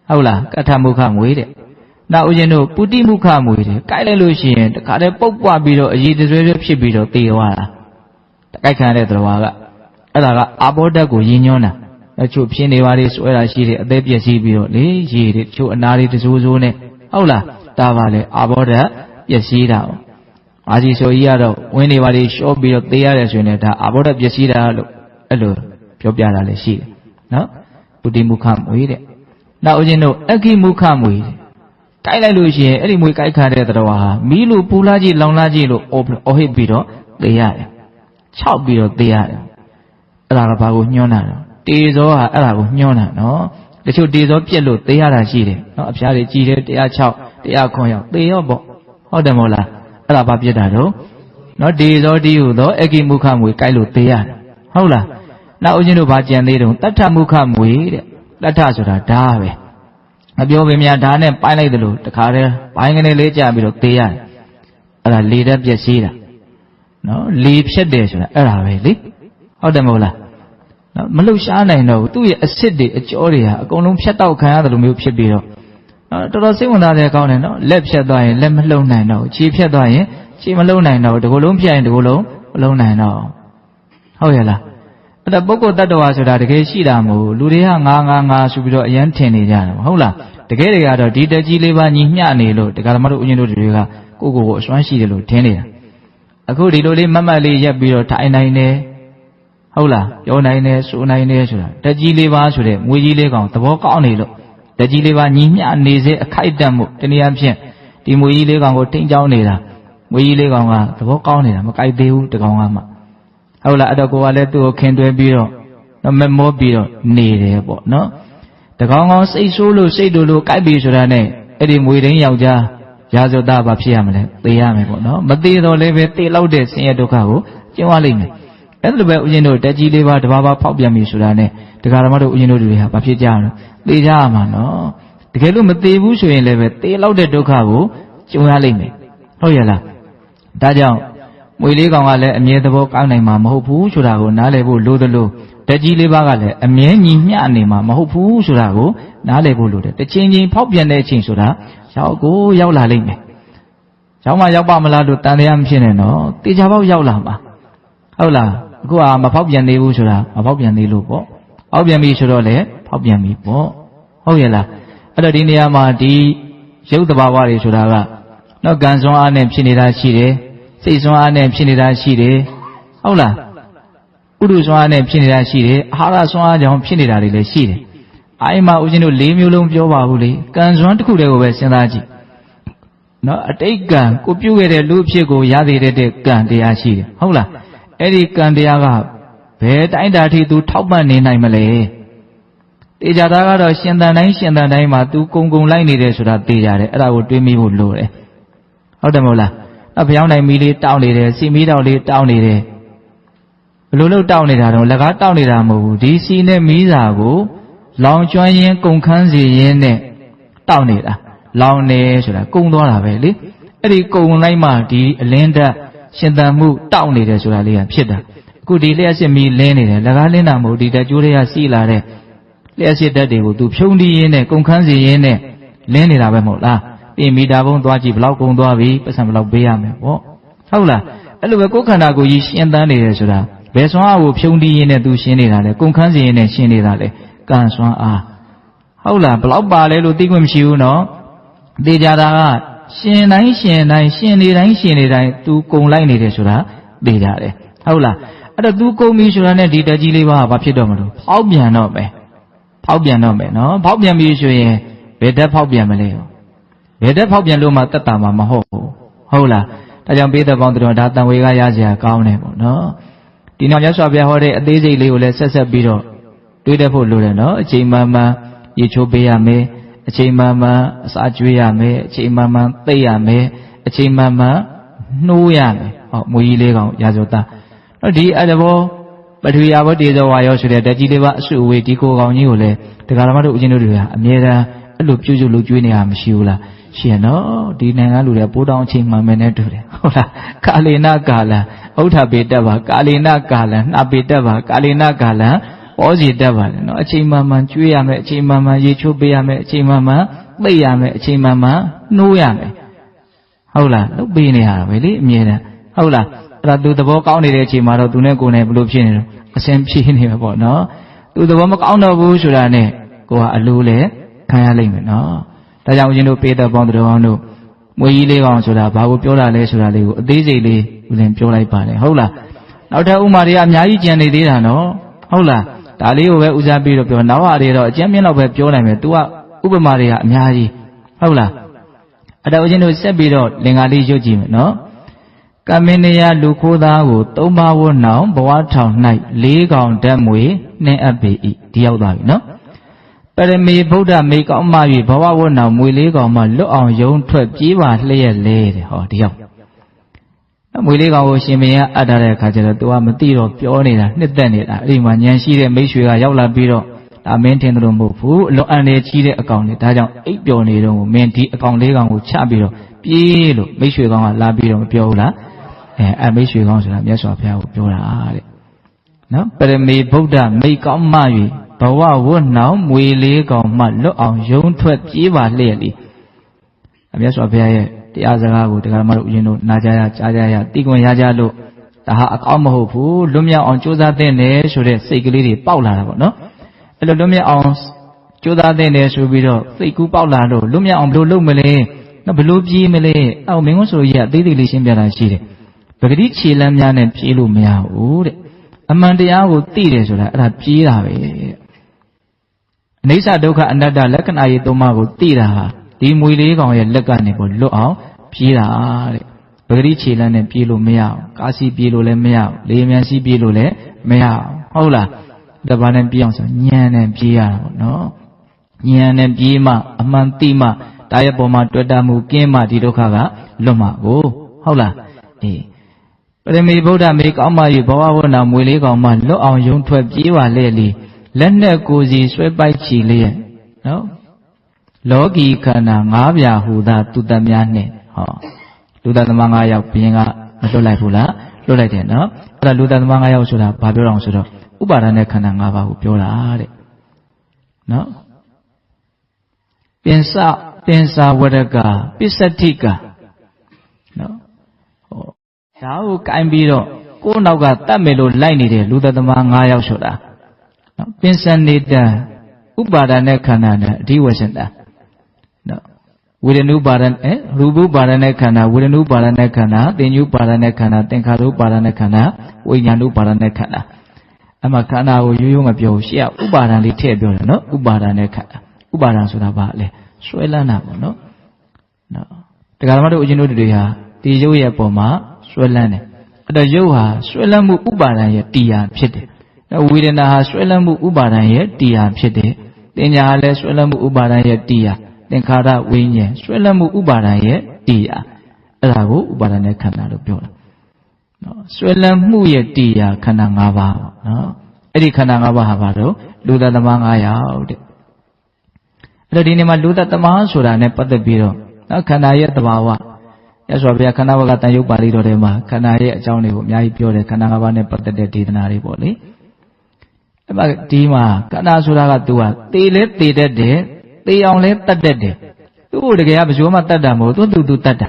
်ဟုတ်လားကထမုခမွေတဲ့နောက်ဦးဇင်းတို့ပုတိမုခမွေတဲ့ကြိုက်လိုက်လို့ရှိရင်တခါတည်းပုတ်ပွားပြီးတော့အည်တဆွဲဆွဲဖြစ်ပြီးတော့သေသွားတာကြိုက်ခံတဲ့သတော်ကအဲ့ဒါကအာဘောဓာတ်ကိုရည်ညွှန်းတာအချို့ဖြစ်နေပါလေဆွဲတာရှိတယ်အသေးပြည့်စည်ပြီးတော့လေရေတွေချို့အနာတွေတစိုးစိုးနဲ့ဟုတ်လားဒါပါလေအာဘောဓာတ်ပြည့်စည်တာအာကြီးဆိုကြီးကတော့ဝင်းနေပါလေရှော့ပြီးတော့သေရတယ်ဆိုရင်ဒါအာဘောဓာတ်ပြည့်စည်တာလို့အဲ့လိုပြောပြတာလည်းရှိတယ်နော်ပုတိမုခမွေတဲ့နောက်ဦးဇင်းတို့အခိမုခမွေတဲ့ကြိုက်လိုက်လို့ရှိရင်အဲ့ဒီမွေကြိုက်ခါတဲ့တော်ဟာမီးလို့ပူလာကြည့်လောင်လာကြည့်လို့အော်ဟစ်ပြီးတော့သေရတယ်ခြောက်ပြီးတော့သေရတယ်အဲ့ဒါကဘာကိုညွှန်းတာလဲတေဇောဟာအဲ့ဒါကိုညွှန်းတာနော်တချို့တေဇောပြက်လို့သေရတာရှိတယ်နော်အဖျားတွေကြည်တယ်106 109ရောက်သေရောပေါ့ဟုတ်တယ်မဟုတ်လားအဲ့ဒါဘာပြက်တာတော့နော်တေဇောတိဟုသောအခိမုခမွေကြိုက်လို့သေရတယ်ဟုတ်လားနောက်ဦးဇင်းတို့ဘာကြံသေးတုံးတတ္ထမုခမွေတဲ့တတ္ထဆိုတာဓာပဲမပြောပေများဓာနဲ့ပိုင်းလိုက်တယ်လို့တခါတည်းပိုင်းကနေလေးကြပြီးတော့သေရတယ်အဲ့ဒါလေဓာတ်ပြက်စီးတာနော်လေဖြတ်တယ်ဆိုတာအဲ့ဒါပဲလေဟုတ်တယ်မဟုတ်လားနော်မလှုပ်ရှားနိုင်တော့ဘူးသူ့ရဲ့အစ်စ်တွေအကြောတွေဟာအကုန်လုံးဖြတ်တောက်ခံရတယ်လို့မျိုးဖြစ်ပြီးတော့တော်တော်စိတ်ဝင်စားတယ်ကောင်းတယ်နော်လက်ဖြတ်သွားရင်လက်မလှုပ်နိုင်တော့ခြေဖြတ်သွားရင်ခြေမလှုပ်နိုင်တော့ဒီကိုယ်လုံးဖြတ်ရင်ဒီကိုယ်လုံးမလှုပ်နိုင်တော့ဟုတ်ရဲ့လားအဲ့ဒါပုဂ္ဂိုလ်တ attva ဆိုတာတကယ်ရှိတာမဟုတ်လူတွေကငါဆိုပြီးတော့အယမ်းထင်နေကြတယ်ဟုတ်လားတကယ်တွေကတော့ဒီတက်ကြီးလေးပါညီမျှနေလို့ဒကာဓမ္မတို့ဦးဇင်းတို့တွေကကိုအစွမ်းရှိတယ်လို့ထင်နေတာအခုဒီလိုလေးမတ်မတ်လေးရက်ပြီးတော့ထိုင်နိုင်တယ်ဟုတ်လားပြောနိုင်တယ်ဆိုနိုင်တယ်ဆိုတာတက်ကြီးလေးပါဆိုတဲ့မွေးကြီးလေးကောင်သဘောကောင်းနေလို့တက်ကြီးလေးပါညီမျှနေစေအခိုက်အတန့်မှုတနည်းအားဖြင့်ဒီမွေးကြီးလေးကောင်ကိုထိန်းချောင်းနေတာမွေးကြီးလေးကောင်ကသဘောကောင်းနေတာမကြိုက်သေးဘူးတကောင်ကမှဟုတ်လားအဲ့တော့ကိုကလည်းသူ့ကိုခင်တွဲပြီးတော့မမောပြီးတော့နေတယ်ပေါ့နော်တကောင်ကောင်စိတ်ဆိုးလို့စိတ်တူလို့ကြိုက်ပြီဆိုတာနဲ့အဲ့ဒီမွေရင်းယောက်ျားရာဇဝတဘာဖြစ်ရမလဲသေရမယ်ပေါ့နော်မသေတော့လည်းပဲသေလောက်တဲ့ဆင်းရဲဒုက္ခကိုကျင့်ရလိမ့်မယ်အဲ့လိုပဲဦးဇင်းတို့တက်ကြီးလေးပါတဘာဘာဖောက်ပြန်ပြီဆိုတာနဲ့ဒကာဓမ္မတို့ဦးဇင်းတို့တွေဟာဘာဖြစ်ကြရမလဲသေကြရမှာနော်တကယ်လို့မသေဘူးဆိုရင်လည်းပဲသေလောက်တဲ့ဒုက္ခကိုကျင့်ရလိမ့်မယ်ဟုတ်ရဲ့လားဒါကြောင့်မွေလေးကောင်ကလည်းအမြဲတဘောကောင်းနိုင်မှာမဟုတ်ဘူးဆိုတာကိုနားလည်ဖို့လိုသလိုတက်ကြီးလေးပါးကလည်းအမြဲညီမျှနေမှာမဟုတ်ဘူးဆိုတာကိုနားလည်ဖို့လိုတယ်တစ်ချိန်ချင်းဖောက်ပြန်တဲ့အချိန်ဆိုတာရောက်လာလိမ့်မယ်ရောက်မှရောက်ပါမလားလို့တန်တရားမဖြစ်နဲ့နော်တေချာပေါက်ရောက်လာမှာဟုတ်လားအခုကမဖောက်ပြန်သေးဘူးဆိုတာမဖောက်ပြန်သေးလို့ပေါ့ဖောက်ပြန်ပြီဆိုတော့လည်းဖောက်ပြန်ပြီပေါ့ဟုတ်ရဲ့လားအဲ့တော့ဒီနေရာမှာဒီရုပ်တဘာဝတွေဆိုတာကနော်ကံစွမ်းအားနဲ့ဖြစ်နေတာရှိတယ်စိတ်စွမ်းအားနဲ့ဖြစ်နေတာရှိတယ်ဟုတ်လားဥဒုစွမ်းအားနဲ့ဖြစ်နေတာရှိတယ်အာဟာရစွမ်းအားကြောင့်ဖြစ်နေတာတွေလည်းရှိတယ်အိမ်မှာဦးဇင်းတို့၄မျိုးလုံးပြောပါဘူးလေကံစွမ်းတစ်ခုတည်းကိုပဲစဉ်းစားကြည့်နော်အတိတ်ကံကိုပြုခဲ့တဲ့လူအဖြစ်ကိုရသေးတဲ့ကံတရားရှိတယ်ဟုတ်လားအဲ့ဒီကံတရားကဘယ်တိုင်းတာထိသူထောက်ပံ့နေနိုင်မလဲတေချာသားကတော့ရှင်သန်တိုင်းမှာသူကုံလိုက်နေတယ်ဆိုတာတေချာတယ်အဲ့ဒါကိုတွေးမိဖို့လိုတယ်ဟုတ်တယ်မဟုတ်လားနောက်ဖျောင်းနိုင်မီလေးတောင်းနေတယ်စီမီတောက်လေးတောင်းနေတယ်ဘယ်လိုလုပ်တောင်းနေတာတော့လက်ကားတောင်းနေတာမဟုတ်ဘူးဒီစီနဲ့မီးစာကိုလောင်ကျွမ်းရင်းကုန်ခန်းစီရင်းနဲ့တောင်းနေတာလောင်နေဆိုတာကုံသွားတာပဲလေအဲ့ဒီကုံလိုက်မှဒီအလင်းဓာတ်ရှင်သန်မှုတောင်းနေတယ်ဆိုတာလေးကဖြစ်တာအခုဒီလျှက်စစ်မီးလင်းနေတယ်လက်ကားလင်းတာမဟုတ်ဒီတက်ကျိုးတွေကစီးလာတဲ့လျှက်စစ်ဓာတ်တွေကိုသူဖြုံးတီးရင်းနဲ့ကုန်ခန်းစီရင်းနဲ့လင်းနေတာပဲမဟုတ်လား ပြင်မီတာဘုံသွားကြည့်ဘလောက်ကုန်သွားပြီပတ်စံဘလောက်ပေးရမယ်ပေါ့ဟုတ်လားအဲ့လိုပဲကိုယ်ခန္ဓာကိုယ်ကြီးရှင်းတန်းနေတယ်ဆိုတာဘယ်စွမ်းအားကိုဖြုံးတီးရင်းနဲ့သူရှင်းနေတာလဲကုန်ခန်းစီရင်းနဲ့ရှင်းနေတာလဲကံစွမ်းအားဟုတ်လားဘလောက်ပါလဲလို့သိခွင့်မရှိဘူးနော်သိကြတာကရှင်တိုင်းရှင်တိုင်းရှင်နေတိုင်းရှင်နေတိုင်းသူကုန်လိုက်နေတယ်ဆိုတာသိကြတယ်ဟုတ်လားအဲ့တော့သူကုန်ပြီဆိုတာနဲ့ဒီတက်ကြီးလေးပါဘာဖြစ်တော့မလို့ဖောက်ပြန်တော့မယ်ဖောက်ပြန်တော့မယ်နော်ဖောက်ပြန်ပြီဆိုရင်ဘယ်တက်ဖောက်ပြန်မလဲဘယ်တက်ဖောက်ပြန်လို့မှတက်တာမှမဟုတ်ဘူးဟုတ်လားဒါကြောင့်ပေးတဲ့ပေါင်းတို့ဒါတန်ဝေကရစရာကောင်းတယ်ပေါ့နော်ဒီနောက်မြတ်စွာဘုရားဟောတဲ့အသေးစိတ်လေးကိုလည်းဆက်ပြီးတော့တွေးတတ်ဖို့လိုတယ်နော်အချိန်မှန်မှန်ရေချိုးပေးရမယ်အချိန်မှန်မှန်အစာကျွေးရမယ်အချိန်မှန်မှန်သိရမယ်အချိန်မှန်မှန်နှိုးရမယ်ဟောမွေကြီးလေးကောင်ရာဇဝတတော့ဒီအတဘောပထဝီအဘောတေဇောဝါယောဆိုတဲ့တက်ကြီးလေးပါအစုအဝေးဒီကိုကောင်ကြီးကိုလည်းတရားဓမ္မတို့ဦးဇင်းတို့တွေကအမြဲတမ်းအဲ့လိုပြုစုလုပ်ကျွေးနေရမရှိဘူးလားရှိရနော်ဒီနိုင်ငံလူတွေပိုးတောင်းအချိန်မှန်မယ်နဲ့တူတယ်ဟုတ်လားကာလေနကာလံဥထပေတက်ပါကာလေနကာလံနှပေတက်ပါကာလေနကာလံဩစီတက်ပါလေနော်အချိန်မှန်မှန်ကျွေးရမယ်အချိန်မှန်မှန်ရေချိုးပေးရမယ်အချိန်မှန်မှန်သိရမယ်အချိန်မှန်မှန်နှိုးရမယ်ဟုတ်လားလုပ်ပေးနေရတာပဲလေအမြဲတမ်းဟုတ်လားအဲ့ဒါသူသဘောကောင်းနေတဲ့အချိန်မှာတော့သူနဲ့ကိုယ်နဲ့ဘယ်လိုဖြစ်နေလဲအစဉ်ပြေးနေမှာပေါ့နော်သူသဘောမကောင်းတော့ဘူးဆိုတာနဲ့ကိုကအလိုလဲခံရလိမ့်မယ်နော်ဒါကြောင့်ဦးဇင်းတို့ပေးတဲ့ပေါင်းတော်အောင်တို့မွေကြီးလေးကောင်ဆိုတာဘာကိုပြောတာလဲဆိုတာလေးကိုအသေးစိတ်လေးဦးဇင်းပြောလိုက်ပါတယ်ဟုတ်လားနောက်ထပ်ဥမာတွေကအများကြီးကြံနေသေးတာနော်ဟုတ်လားဒါလေးကိုပဲဦးစားပြီးတော့ပြောနောက်ဟာတွေတော့အကျဉ်းမြင့်တော့ပဲပြောနိုင်မယ် तू ကဥပမာတွေကအများကြီးဟုတ်လားအဲ့ဒါဦးဇင်းတို့ဆက်ပြီးတော့လင်္ကာလေးရွတ်ကြည့်မယ်နော်ကမင်းနယလူခိုးသားကို၃ပါးဝတ်နောင်ဘဝထောင်၌၄កောင်ဓာတ်မွေနှင်းအပ်ပေ၏ဒီရောက်သွားပြီနော်ပရမေဗုဒ္ဓမေကောင်းမှ၍ဘဝဝတ်နောင်မွေ၄កောင်မှလွတ်အောင်ယုံထွက်ပြေးပါလျက်လဲတဲ့ဟောဒီရောက်မွေ၄កောင်ကိုရှင်မင်းကအပ်ထားတဲ့အခါကျတော့ तू ကမသိတော့ပြောနေတာနှစ်သက်နေတာအဲ့ဒီမှာဉာဏ်ရှိတဲ့မိတ်ဆွေကရောက်လာပြီးတော့ဒါမင်းထင်တယ်လို့မဟုတ်ဘူးအလွန်အန္တရာယ်ကြီးတဲ့အကောင်တွေဒါကြောင့်အိပ်ပျော်နေတော့မင်းဒီအကောင်၄កောင်ကိုချပြီးတော့ပြေးလို့မိတ်ဆွေကောင်ကလာပြီးတော့မပြောဘူးလားအမိတ်ဆွေကောင်းဆိုတာမြတ်စွာဘုရားကိုပြောတာတဲ့နော်ပရမေဗုဒ္ဓမိတ်ကောင်းမှ၍ဘဝဝတ်နောင်မွေ၄កောင်မှလွတ်အောင်ယုံထွက်ပြေးပါလျက်လေမြတ်စွာဘုရားရဲ့တရားစကားကိုတရားဓမ္မတို့ဦးဇင်းတို့နာကြရကြားကြရသိခွင့်ရကြလို့ဒါဟာအကောင်းမဟုတ်ဘူးလွတ်မြောက်အောင်ကြိုးစားသင့်တယ်ဆိုတဲ့စိတ်ကလေးတွေပေါက်လာတာပေါ့နော်အဲ့လိုလွတ်မြောက်အောင်ကြိုးစားသင့်တယ်ဆိုပြီးတော့စိတ်ကူးပေါက်လာလို့လွတ်မြောက်အောင်ဘယ်လိုလုပ်မလဲနော်ဘယ်လိုပြေးမလဲအော်မင်းကုန်းဆိုလို့ရအသေးသေးလေးရှင်းပြတာရှိတယ်ပဂတိခြေလမ်းများနဲ့ပြေးလို့မရဘူးတဲ့အမှန်တရားကိုသိတယ်ဆိုတာအဲ့ဒါပြေးတာပဲအနိစ္စဒုက္ခအနတ္တလက္ခဏာရေးသုံးပါးကိုသိတာဟာဒီမွေလေးကောင်ရဲ့လက်ကနေပေါ်လွတ်အောင်ပြေးတာတဲ့ပဂတိခြေလမ်းနဲ့ပြေးလို့မရဘူးကားစီပြေးလို့လည်းမရဘူးလေမြန်စီပြေးလို့လည်းမရဘူးဟုတ်လားဒါဘာနဲ့ပြေးအောင်ဆိုဉာဏ်နဲ့ပြေးရတာပေါ့နော်ဉာဏ်နဲ့ပြေးမှအမှန်သိမှတာရဲ့ပေါ်မှာတွေ့တာမှုကင်းမှဒီဒုက္ခကလွတ်မှာကိုဟုတ်လားအေးပရမေဗုဒ္ဓမေကောင်းမှ၍ဘဝဝနာမွေလေးကောင်မှလွတ်အောင်ယုံထွက်ပြေးပါလေလေလက်နဲ့ကိုယ်စီဆွဲပိုက်ချီလျက်နော်လောကီခန္ဓာ၅ပြာဟူသာသူတများနဲ့ဟောလူသားသမား၅ယောက်ဘုရင်ကမလွတ်လိုက်ဘူးလားလွတ်လိုက်တယ်နော်အဲ့ဒါလူသားသမား၅ယောက်ဆိုတာဘာပြောအောင်ဆိုတော့ဥပါဒณะခန္ဓာ၅ပါးကိုပြောတာတဲ့နော်ပင်စဝရကပစ္စတိကနော်ဟောဒါကိုကင်ပြီးတော့ကိုယ်နောက်ကတတ်မယ်လို့လိုက်နေတဲ့လူသားသမား၅ယောက်ဆိုတာနော်ပင်စနေတံဥပါဒณะခန္ဓာနဲ့အဓိဝဆန္ဒနော်ဝေဒနုပါဒณะရူပပါဒณะခန္ဓာဝေဒနုပါဒณะခန္ဓာသင်္ညုပါဒณะခန္ဓာသင်္ခါရုပါဒณะခန္ဓာဝိညာဏုပါဒณะခန္ဓာအမှခန္ဓာကိုရိုးရိုးမပြောရှေ့ကဥပါဒံလေးထည့်ပြောတယ်နော်ဥပါဒံနဲ့ခန္ဓာဥပါဒံဆိုတာဘာလဲဆွဲလန်းတာပေါ့နော်တရားဓမ္မတို့အရှင်တို့တွေဟာဒီရုပ်ရဲ့ပုံမှာဆွဲလန်းတယ်အဲ့တော့ရုပ်ဟာဆွဲလန်းမှုဥပါဒံရဲ့တရားဖြစ်တယ်ဝေဒနာဟာဆွဲလန်းမှုဥပါဒံရဲ့တရားဖြစ်တယ်သင်ညာဟာလည်းဆွဲလန်းမှုဥပါဒံရဲ့တရားသင်္ခါရဝိညာဉ်ဆွဲလန်းမှုဥပါဒံရဲ့တရားအဲ့ဒါကိုဥပါဒံနဲ့ခန္ဓာလို့ပြောတာနော်ဆွဲလန်းမှုရဲ့တရားခန္ဓာ၅ပါးပေါ့နော်အဲ့ဒီခန္ဓာ၅ပါးဟာဘာလို့လူသားသမား၅ယောက်တဲ့အဲ့တော့ဒီနေ့မှာလူသားသမားဆိုတာနဲ့ပတ်သက်ပြီးတော့နော်ခန္ဓာရဲ့သဘာဝရသော်ဗျာခန္ဓာဝကတန်ယုတ်ပါဠိတော်ထဲမှာခန္ဓာရဲ့အကြောင်းတွေကိုအများကြီးပြောတယ်ခန္ဓာ၅ပါးနဲ့ပတ်သက်တဲ့ဒေသနာတွေပေါ့လေအဲ့မှာဒီမှာခန္ဓာဆိုတာကသူကသေလဲသေတတ်တယ်သေအောင်လဲတတ်တတ်တယ် သူ့တကယ်ကဘယ်သူမှတတ်တာမဟုတ်သူတတ်တာ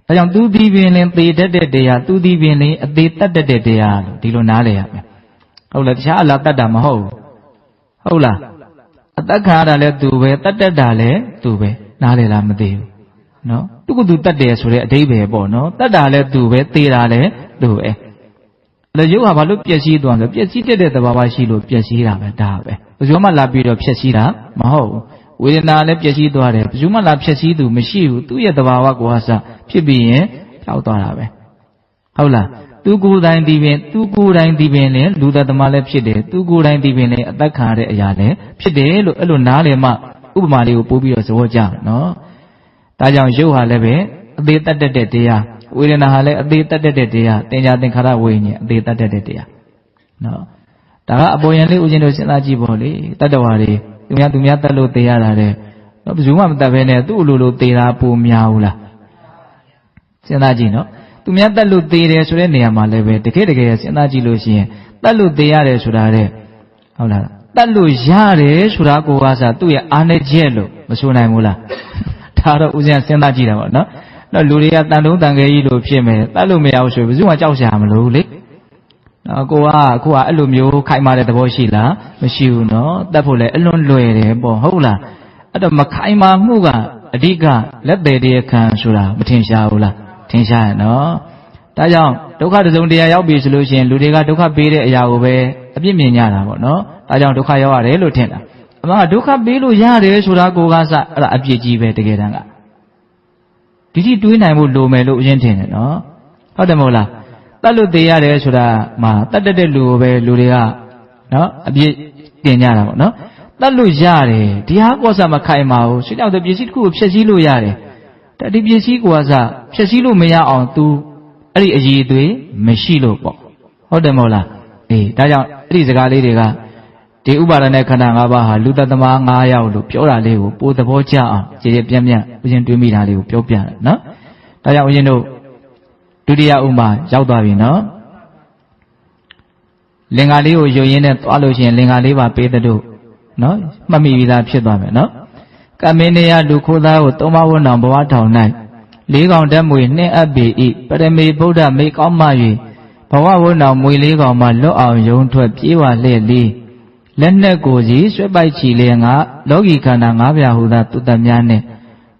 ဒါကြောင့်သူဒီပင်လင်သေတတ်တဲ့တရားသူဒီပင်လင်အသေးတတ်တဲ့တရားလို့ဒီလိုနားလည်ရမယ်ဟုတ်လားတခြားအလားတတ်တာမဟုတ်ဘူးဟုတ်လားအသက်ခံရတာလည်းသူပဲတတ်တာလည်းသူပဲနားလည်လားမသိဘူးနော်သူကသူတတ်တယ်ဆိုတဲ့အဓိပ္ပာယ်ပေါ့နော်တတ်တာလည်းသူပဲသေတာလည်းသူပဲလည်းရုပ်ဟာဘာလို့ပျက်စီးသွားလဲပျက်စီးတဲ့သဘာဝရှိလို့ပျက်စီးတာပဲဒါပဲဘယ်သူမှလာပြီးတော့ဖျက်ဆီးတာမဟုတ်ဘူးဝေဒနာလည်းပျက်စီးသွားတယ်ဘယ်သူမှလာဖျက်ဆီးသူမရှိဘူးသူ့ရဲ့သဘာဝကိုအစဖြစ်ပြီးရင်ဖြောက်သွားတာပဲဟုတ်လားသူကိုယ်တိုင်ဒီပင်သူကိုယ်တိုင်ဒီပင်လည်းလူသားသမားလည်းဖြစ်တယ်သူကိုယ်တိုင်ဒီပင်လည်းအသက်ခံရတဲ့အရာလည်းဖြစ်တယ်လို့အဲ့လိုနားလည်မှဥပမာလေးကိုပို့ပြီးတော့သဘောကျနော်ဒါကြောင့်ရုပ်ဟာလည်းပဲအသေးတတ်တဲ့တရားဝေဒနာဟာလည်းအသေးတတ်တဲ့တရားသင်္ချာသင်္ခါရဝိညာဉ်အသေးတတ်တဲ့တရားနော်ဒါကအပေါ်ယံလေးဦးဇင်းတို့စဉ်းစားကြည့်ပေါ့လေတတ္တဝါတွေသူများတတ်လို့သေရတာတဲ့ဘယ်သူမှမတတ်ဘဲနဲ့သူ့လိုသေတာပိုများဘူးလားစဉ်းစားကြည့်နော်သူများတတ်လို့သေတယ်ဆိုတဲ့နေရာမှာလည်းပဲတကယ်စဉ်းစားကြည့်လို့ရှိရင်တတ်လို့သေရတယ်ဆိုတာတဲ့ဟုတ်လားတတ်လို့ရတယ်ဆိုတာကိုကစားသူ့ရဲ့အာနဲ့ချက်လို့မဆိုနိုင်ဘူးလားဒါတော့ဦးဇင်းစဉ်းစားကြည့်တာပေါ့နော်တော့လူတွေကတန်တုံးတန်ခဲကြီးလို့ဖြစ်မယ်တတ်လို့မရဘူးဆိုရင်ဘယ်သူမှကြောက်ရှာမလို့လေနော်ကိုကအဲ့လိုမျိုးခိုင်မာတဲ့သဘောရှိလားမရှိဘူးနော်တတ်ဖို့လည်းအလွန်လွယ်တယ်ပေါ့ဟုတ်လားအဲ့တော့မခိုင်မာမှုကအဓိကလက်သေးတရားခံဆိုတာမထင်ရှားဘူးလားထင်ရှားရနော်ဒါကြောင့်ဒုက္ခတစုံတရားရောက်ပြီဆိုလို့ရှိရင်လူတွေကဒုက္ခပေးတဲ့အရာကိုပဲအပြစ်မြင်ကြတာပေါ့နော်ဒါကြောင့်ဒုက္ခရောက်ရတယ်လို့ထင်တာအမှန်ကဒုက္ခပေးလို့ရတယ်ဆိုတာကိုကစအဲ့ဒါအပြစ်ကြီးပဲတကယ်တမ်းကဒီတိတွေးနိုင်ဖို့လိုမယ်လို့အရင်ထင်တယ်နော်ဟုတ်တယ်မဟုတ်လားတတ်လို့သေရတယ်ဆိုတာမှာတတ်တဲ့လူကိုပဲလူတွေကနော်အပြစ်တင်ကြတာပေါ့နော်တတ်လို့ရတယ်ဒီဟာကောစမခိုင်ပါဘူးဆွေးကြောင့်ပစ္စည်းတစ်ခုကိုဖျက်ဆီးလို့ရတယ်ဒီပစ္စည်းကိုကစဖျက်ဆီးလို့မရအောင် तू အဲ့ဒီအည်အသွေးမရှိလို့ပေါ့ဟုတ်တယ်မဟုတ်လားအေးဒါကြောင့်အဲ့ဒီစကားလေးတွေကဒီဥပါဒณะခန္ဓာ၅ပါးဟာလူတသမ9ယောက်လို့ပြောတာလေးကိုပိုသဘောကျအောင်ကြည်ကြပြန့်ပြန့်ဦးဇင်းတွေးမိတာလေးကိုပြောပြတယ်နော်ဒါကြောင့်ဦးဇင်းတို့ဒုတိယဥမာရောက်သွားပြီနော်လင်္ကာလေးကိုယုံရင်းနဲ့သွားလို့ရှိရင်လင်္ကာလေးပါပေးတဲ့တို့နော်မှတ်မိပြီးသားဖြစ်သွားမယ်နော်ကမင်းနေရလူခိုးသားကိုသုံးပါးဝန်းတော်ဘဝထောင်၌လေးကောင်တက်မွေနှင်းအပ်ပေ၏ပရမေဗုဒ္ဓမိကောင်းမှ၍ဘဝဝန်းတော်မွေလေးကောင်မှလွတ်အောင်ယုံထွက်ပြေးဝလျက်လေးလက်နဲ့ကိုစီဆွဲပိုက်ချီလေငါလောကီခန္ဓာ၅ပြားဟူသောသူတများနှင့်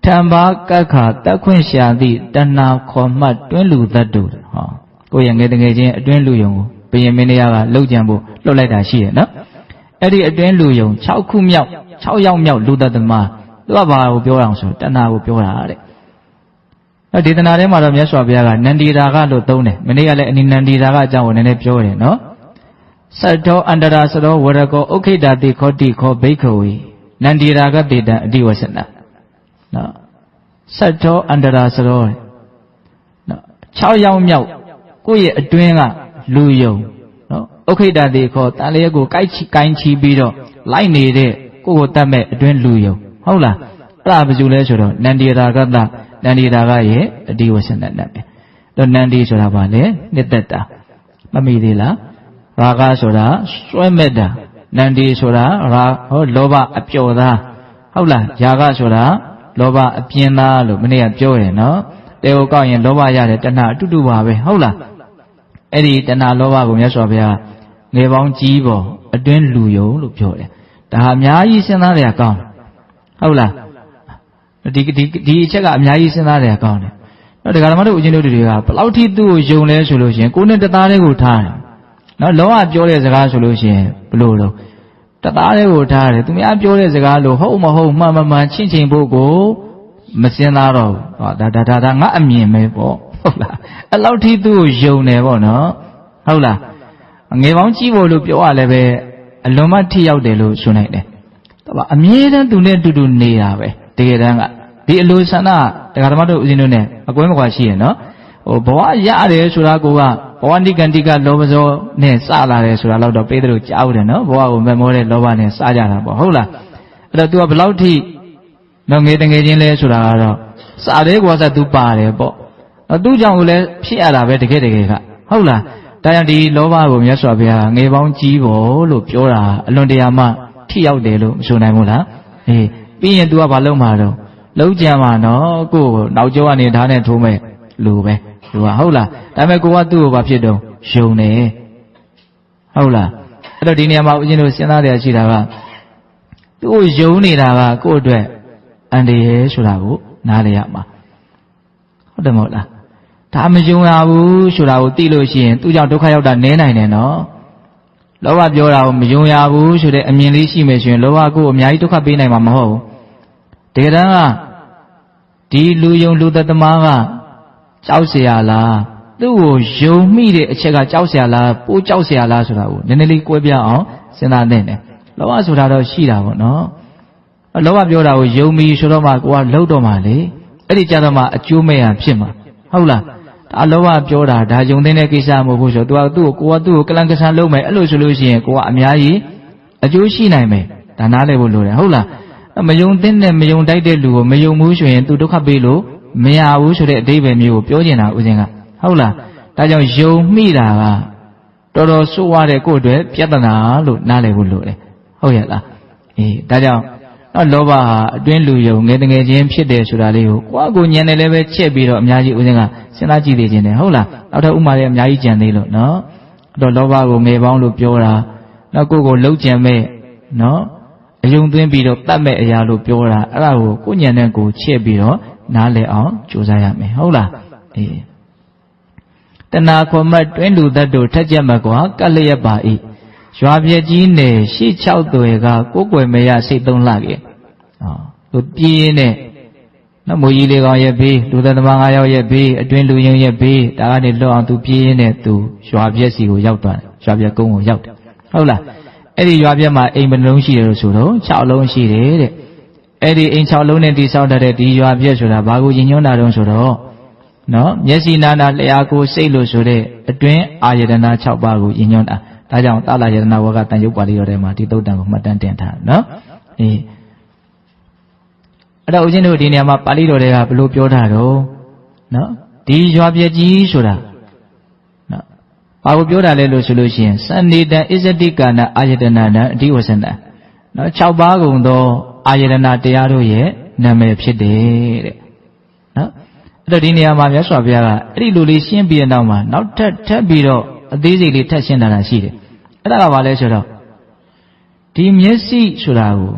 ထံပါကက္ခတက်ခွင့်ရှာသည့်တဏှာခေါ်မှတ်တွင်းလူသတ္တုဟောကိုယ့်ရဲ့ငယ်တငယ်ချင်းအတွင်းလူယုံကိုဘုရင်မင်းတရားကလှုပ်ကြံဖို့လှုပ်လိုက်တာရှိရနော်အဲ့ဒီအတွင်းလူယုံ6ခုမြောက်6ယောက်မြောက်လူသက်သမားသူကဘာကိုပြောအောင်ဆိုတဏှာကိုပြောတာတဲ့အဲ့ဒီတဏှာထဲမှာတော့မြတ်စွာဘုရားကနန္ဒီရာဂလို့သုံးတယ်မနေ့ကလည်းအနိနန္ဒီရာဂအကြောင်းကိုနည်းနည်းပြောတယ်နော်သတ္တောအန္တရာစရောဝရကောဥခိတာတိခောတိခောဘိက္ခဝေနန္ဒီရာဂတေတံအတိဝဆနာနော်သတ္တောအန္တရာစရောနော်6ယောက်မြောက်ကိုယ့်ရဲ့အတွင်းကလူယုံနော်ဥခိတာတိခောတန်လျက်ကိုကိုင်းချီပြီးတော့လိုက်နေတဲ့ကိုယ့်ကိုတတ်မဲ့အတွင်းလူယုံဟုတ်လားအဲ့ဒါဘာလို့လဲဆိုတော့နန္ဒီရာဂတနန္ဒီရာဂရဲ့အတိဝဆနာနဲ့ပဲတော့နန္ဒီဆိုတာဘာလဲနှစ်သက်တာမမိသေးလားရာဂဆိုတာစွဲမဲ့တာနန္ဒီဆိုတာလောဘအပျော်သားဟုတ်လားယာဂဆိုတာလောဘအပြင်းသားလို့မနေ့ကပြောရနော်တေကိုကောက်ရင်လောဘရတယ်တဏှာအတူတူပါပဲဟုတ်လားအဲ့ဒီတဏှာလောဘကိုမြတ်စွာဘုရားငယ်ပေါင်းကြီးပေါ်အတွင်းလူယုံလို့ပြောတယ်ဒါဟာအများကြီးစဉ်းစားရကောင်းဟုတ်လားဒီအချက်ကအများကြီးစဉ်းစားရကောင်းတယ်တော့ဒကာဓမ္မတို့ဦးဇင်းတို့တွေကဘယ်လောက်ထိသူ့ကိုယုံလဲဆိုလို့ရှိရင်ကိုယ်နဲ့တသားလေးကိုထားတယ်နော်လောကပြောတဲ့စကားဆိုလို့ရှိရင်ဘလို့လို့တသားလေးကိုထားတယ်သူများပြောတဲ့စကားလို့ဟုတ်မဟုတ်မှန်မမှန်ချင့်ချိန်ဖို့ကိုမစင်သားတော့ဟောဒါငါအမြင်ပဲပေါ့ဟုတ်လားအဲ့လောက်ထိသူ့ကိုယုံတယ်ပေါ့နော်ဟုတ်လားငယ်ပေါင်းကြီးဖို့လို့ပြောရလဲပဲအလွန်မှထိရောက်တယ်လို့ဆိုနိုင်တယ်အမြဲတမ်းသူနဲ့အတူတူနေတာပဲတကယ်တမ်းကဒီအလိုဆန္ဒတရားဓမ္မတို့ဦးဇင်းတို့ ਨੇ အကွဲမကွာရှိရနော်ဟိုဘဝရတယ်ဆိုတာကိုကဘဝနိကန္တိကလောဘဇောနဲ့စလာတယ်ဆိုတာတော့ပေးတယ်လို့ကြားဦးတယ်နော်ဘဝကိုမမောတဲ့လောဘနဲ့စကြတာပေါ့ဟုတ်လားအဲ့တော့ तू ကဘယ်လောက်ထိတော့ငယ်တငယ်ချင်းလဲဆိုတာကတော့စတဲ့ကွာစ तू ပါတယ်ပေါ့သူ့ကြောင့်လည်းဖြစ်ရတာပဲတကယ်ကဟုတ်လားဒါကြောင့်ဒီလောဘကိုမြတ်စွာဘုရားငယ်ပေါင်းကြီးဖို့လို့ပြောတာအလွန်တရာမှထိရောက်တယ်လို့မဆိုနိုင်ဘူးလားအေးပြီးရင် तू ကဘာလုပ်မှာတော့ လုံးကြံမှာနော်ကိုယ်ကိုနောက်ကျောကနေဓာတ်နဲ့ထိုးမဲ့လူပဲလူကဟုတ်လားဒါပေမဲ့ကိုကသူ့ကိုဘာဖြစ်တော့ယုံနေဟုတ်လားအဲ့တော့ဒီနေရာမှာဦးဇင်းတို့စဉ်းစားရရှိတာကသူ့ကိုယုံနေတာကကိုယ့်အတွက်အန္တရာယ်ဆိုတာကိုနားလည်ရမှာဟုတ်တယ်မဟုတ်လားဒါမယုံရဘူးဆိုတာကိုသိလို့ရှိရင်သူ့ကြောင့်ဒုက္ခရောက်တာနည်းနိုင်တယ်နော်လောဘပြောတာကိုမယုံရဘူးဆိုတဲ့အမြင်လေးရှိမယ်ဆိုရင်လောဘကိုအများကြီးဒုက္ခပေးနိုင်မှာမဟုတ်ဘူးတကယ်တမ်းကဒီလူယုံလူသက်သမားကကြောက်เสียလားသူ့ကိုယုံမိတဲ့အချက်ကကြောက်เสียလားပိုးကြောက်เสียလားဆိုတာကိုနည်းနည်းလေးကွဲပြားအောင်စဉ်းစားနေတယ်လောဘဆိုတာတော့ရှိတာပေါ့နော်လောဘပြောတာကိုယုံမိဆိုတော့မှကိုကလှုပ်တော့မှလေအဲ့ဒီကြတော့မှအကျိုးမဲ့ရဖြစ်မှာဟုတ်လားဒါလောဘပြောတာဒါယုံတဲ့ကိစ္စမဟုတ်ဘူးဆိုတော့သူကသူ့ကိုကလန်ကဆန်လုပ်မယ်အဲ့လိုဆိုလို့ရှိရင်ကိုကအများကြီးအကျိုးရှိနိုင်မယ်ဒါနားလည်ဖို့လိုတယ်ဟုတ်လားမယုံတဲ့နဲ့မယုံတိုက်တဲ့လူကိုမယုံဘူးဆိုရင်သူဒုက္ခပေးလို့မရဘူးဆိုတဲ့အဓိပ္ပာယ်မျိုးကိုပြောချင်တာဦးဇင်းကဟုတ်လားဒါကြောင့်ယုံမိတာကတော်တော်ဆိုးရတဲ့ကိုယ့်အတွက်ပြဿနာလို့နားလည်ဖို့လိုတယ်ဟုတ်ရဲ့လားဒါကြောင့်လောဘဟာအတွင်းလူယုံငယ်တငယ်ချင်းဖြစ်တယ်ဆိုတာလေးကိုကိုယ့်အကိုညံတယ်လည်းပဲချက်ပြီးတော့အများကြီးဦးဇင်းကစဉ်းစားကြည့်သေးခြင်းတယ်ဟုတ်လားနောက်ထပ်ဥမာတွေအများကြီးကြံသေးလို့နော်အဲ့တော့လောဘကိုငယ်ပေါင်းလို့ပြောတာနောက်ကိုယ့်ကိုလှုပ်ကြံမဲ့နော်အယုံသွင်းပြီးတော့တတ်မဲ့အရာလို့ပြောတာအဲ့ဒါကိုကိုညံတဲ့ကိုချက်ပြီးတော့နားလည်အောင်ကြိုးစားရမယ်ဟုတ်လားတဏှာခွန်မတ်တွင်းလူသက်တို့ထက်ကြက်မကွာကလျက်ပါ၏ရွာပြည့်ကြီးနယ်ရှေ့6သွယ်ကကိုယ်ွယ်မရစိတ်သုံးလှခဲ့သူပြေးနဲ့နော်မိုးကြီးလေးကောင်ရဲ့ဘေးလူသက်သမား9ယောက်ရဲ့ဘေးအတွင်းလူယုံရဲ့ဘေးဒါကနေလွတ်အောင်သူပြေးနဲ့သူရွာပြည့်စီကိုရောက်သွားတယ်ရွာပြည့်ကုန်းကိုရောက်တယ်ဟုတ်လားအဲ့ဒီရွာပြည့်မှာအိမ်ဘယ်နှလုံးရှိတယ်လို့ဆိုတော့6လုံးရှိတယ်တဲ့အဲ့ဒီအိမ်6လုံးနဲ့တိဆောက်တဲ့ဒီရွာပြည့်ဆိုတာဘာကိုညင်ညွှန်းတာတုံးဆိုတော့နော်မျက်စိနာနာလျှာကိုစိတ်လို့ဆိုတဲ့အတွင်းအာယတနာ6ပါးကိုညင်ညွှန်းတာဒါကြောင့်တာလာယတနာဝကတန်ရုပ်ပါဠိတော်ထဲမှာဒီသုတ်တံကိုမှတ်တမ်းတင်ထားနော်အဲ့တော့ဦးဇင်းတို့ဒီနေရာမှာပါဠိတော်တွေကဘယ်လိုပြောထားတော့နော်ဒီရွာပြည့်ကြီးဆိုတာနော်ဘာကိုပြောတာလဲလို့ဆိုလို့ရှိရင်စနေတံဣဇတိကာနအာယတနာတံအဓိဝဆန္တနော်6ပါးကုန်သောအာယတနာတရားတို့ရဲ့နာမည်ဖြစ်တယ်တဲ့နော်အဲ့တော့ဒီနေရာမှာမြတ်စွာဘုရားကအဲ့ဒီလိုလေးရှင်းပြီးတဲ့နောက်မှာနောက်ထပ်ပြီးတော့အသေးစိတ်လေးထပ်ရှင်းတာရှိတယ်အဲ့ဒါကဘာလဲဆိုတော့ဒီမျက်စိဆိုတာကို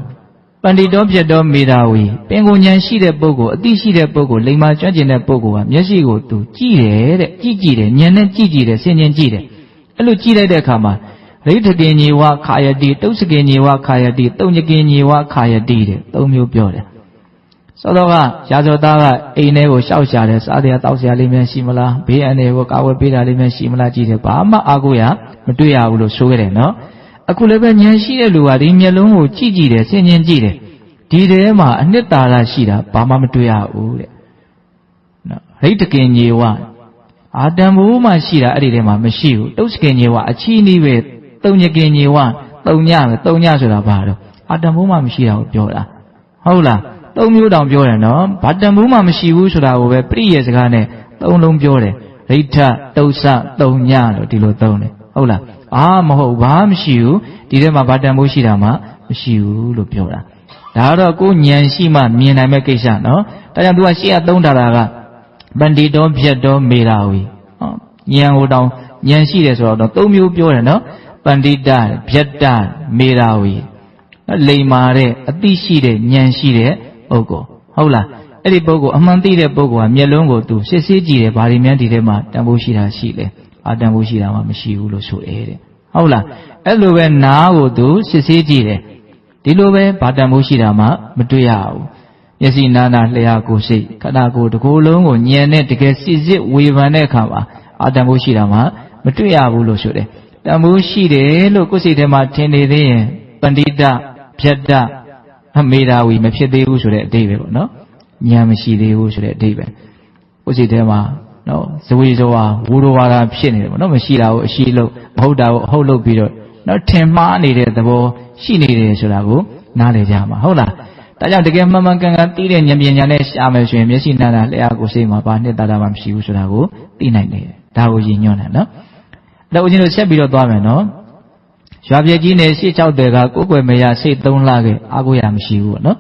ပန္တိတောပြတ်တော်မေတာဝီပင်ကိုဉာဏ်ရှိတဲ့ပုဂ္ဂိုလ်အသိရှိတဲ့ပုဂ္ဂိုလ်လိမ္မာကျွမ်းကျင်တဲ့ပုဂ္ဂိုလ်ကမျက်စိကိုသူကြည့်တယ်တဲ့ကြည့်တယ်ဉာဏ်နဲ့ကြည့်တယ်ဆင်ခြင်ကြည့်တယ်အဲ့လိုကြည့်လိုက်တဲ့အခါမှာရိဋ္ဌကေညေဝခာယတိတုတ်စကေညေဝခာယတိတုံညကေညေဝခာယတိတဲ့၃မျိုးပြောတယ်စောတော့ကရာဇောသားကအိမ်ထဲကိုရှောက်ရှာတယ်စားတရားတောက်စရာလေးများရှိမလားဘေးအန္တရာယ်ကိုကာဝယ်ပေးတာလေးများရှိမလားကြည့်တယ်ဘာမှအားကိုးရမတွေ့ရဘူးလို့ဆိုခဲ့တယ်နော်အခုလည်းပဲဉာဏ်ရှိတဲ့လူကဒီမျက်လုံးကိုကြည့်တယ်ဆင်ခြင်ကြည့်တယ်ဒီထဲမှာအနှစ်သာရရှိတာဘာမှမတွေ့ရဘူးတဲ့နော်ရိဋ္ဌကေညေဝအာတံဘူးမှရှိတာအဲ့ဒီထဲမှာမရှိဘူးတုတ်စကေညေဝအချီးနှီးပဲတုံညကေညေဝတုံညပဲတုံညဆိုတာဘာတော့အာတံဘူးမှမရှိတာကိုပြောတာဟုတ်လား၃မျိုးတောင်ပြောတယ်နော်ဘာတံဘူးမှမရှိဘူးဆိုတာကိုပဲပရိယေစကားနဲ့၃လုံးပြောတယ်ရိဋ္ဌတုတ်ဆတုံညလို့ဒီလိုသုံးတယ်ဟုတ်လားမဟုတ်ဘာမှမရှိဘူးဒီထဲမှာဘာတံဘူးရှိတာမှမရှိဘူးလို့ပြောတာဒါတော့ကိုဉာဏ်ရှိမှမြင်နိုင်မဲ့ကိစ္စနော်ဒါကြောင့်သူကရှေ့ကသုံးထားတာကပန္တိတောဖြတ်တော်မေတာဝီဉာဏ်ကိုတောင်ဉာဏ်ရှိတယ်ဆိုတော့၃မျိုးပြောတယ်နော်ပန္တိတဖြတ်တမေတာဝီလိမ္မာတဲ့အသိရှိတဲ့ဉာဏ်ရှိတဲ့ပုဂ္ဂိုလ်ဟုတ်လားအဲ့ဒီပုဂ္ဂိုလ်အမှန်သိတဲ့ပုဂ္ဂိုလ်ကမျက်လုံးကိုသူစစ်ဆေးကြည့်တယ်ဘာတွေများဒီထဲမှာတန်ဖိုးရှိတာရှိလဲတန်ဖိုးရှိတာမှမရှိဘူးလို့ဆိုတယ်တဲ့ဟုတ်လားအဲ့လိုပဲနားကိုသူစစ်ဆေးကြည့်တယ်ဒီလိုပဲဘာတန်ဖိုးရှိတာမှမတွေ့ရဘူးမျက်စိနာနာလျှာကိုယ်စိတ်ခန္ဓာကိုယ်တစ်ခုလုံးကိုဉာဏ်နဲ့တကယ်စစ်စစ်ဝေဖန်တဲ့အခါမှာတန်ဖိုးရှိတာမှမတွေ့ရဘူးလို့ဆိုတယ်တန်ဖိုးရှိတယ်လို့ကိုယ်စိတ်ထဲမှာထင်နေသေးရင်ပန္တိတဖြတ်တမေတာဝီမဖြစ်သေးဘူးဆိုတဲ့အဓိပ္ပာယ်ပေါ့နော်ဉာဏ်မရှိသေးဘူးဆိုတဲ့အဓိပ္ပာယ်ကိုယ်စိတ်ထဲမှာနော်ဇဝေဇဝါဝူရဝါဒဖြစ်နေတယ်ပေါ့နော်မရှိတာကိုအရှိလို့မဟုတ်တာကိုအဟုတ်လုပ်ပြီးတော့နော်ထင်မှားနေတဲ့သဘောရှိနေတယ်ဆိုတာကိုနားလည်ကြမှာဟုတ်လားဒါကြောင့်တကယ်မှန်မှန်ကန်ကန်သိတဲ့ဉာဏ်ပညာနဲ့ရှာမယ်ဆိုရင်မျက်စိနာနာလျှာကိုယ်စိတ်မှာဘာနှစ်သာရမှမရှိဘူးဆိုတာကိုသိနိုင်တယ်ဒါကိုရည်ညွှန်းတယ်နော်ဒါဦးဇင်းတို့ဆက်ပြီးတော့သွားမယ်နော်ရွာပြည့်ကြီးနယ်ရှေ့6တဲကကိုယ်ွယ်မရစိတ်3လခဲ့အားကိုးရမရှိဘူးပေါ့နော်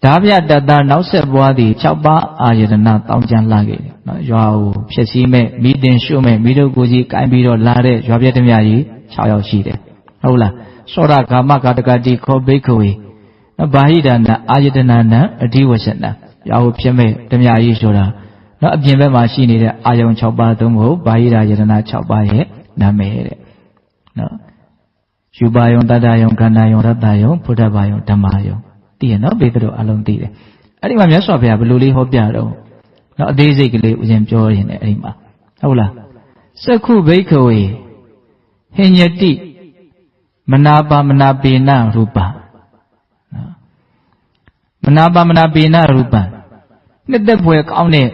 ဒါပြတတနောက်ဆက်ပွားသည့်6ပါးအာယတနာတောင်းကြလာခဲ့တယ်နော်ရွာကိုဖြည့်ဆည်းမဲ့မိတင်ရှုမဲ့မိတို့ကိုကြီးကိုင်းပြီးတော့လာတဲ့ရွာပြတမကြီး6ယောက်ရှိတယ်ဟုတ်လားသောရဂါမကာတကတိခောဘိက္ခဝေဘာဟိဒနာအာယတနာနံအဓိဝရှနာရွာကိုဖြည့်မဲ့တမကြီးဆိုတာနော်အပြင်ဘက်မှာရှိနေတဲ့အာယုံ6ပါးသုံးဖို့ဘာဟိဒယတနာ6ပါးရဲ့နာမည်တဲ့နော်ယူပါယုံတတ္တယုံခန္ဓာယုံရတ္တယုံဘုဒ္ဓဘာယုံဓမ္မယုံသိရနော်ဘေးတို့အလုံးသိတယ်အဲ့ဒီမှာမြတ်စွာဘုရားဘယ်လိုလေးဟောပြတော့နော်အသေးစိတ်ကလေးဦးဇင်ပြောရင်လည်းအဲ့ဒီမှာဟုတ်လားစက္ခုဘိက္ခဝေဟိညတိမနာပါမနာပေနရူပနော်မနာပါမနာပေနရူပနှစ်သက်ဖွယ်ကောင်းတဲ့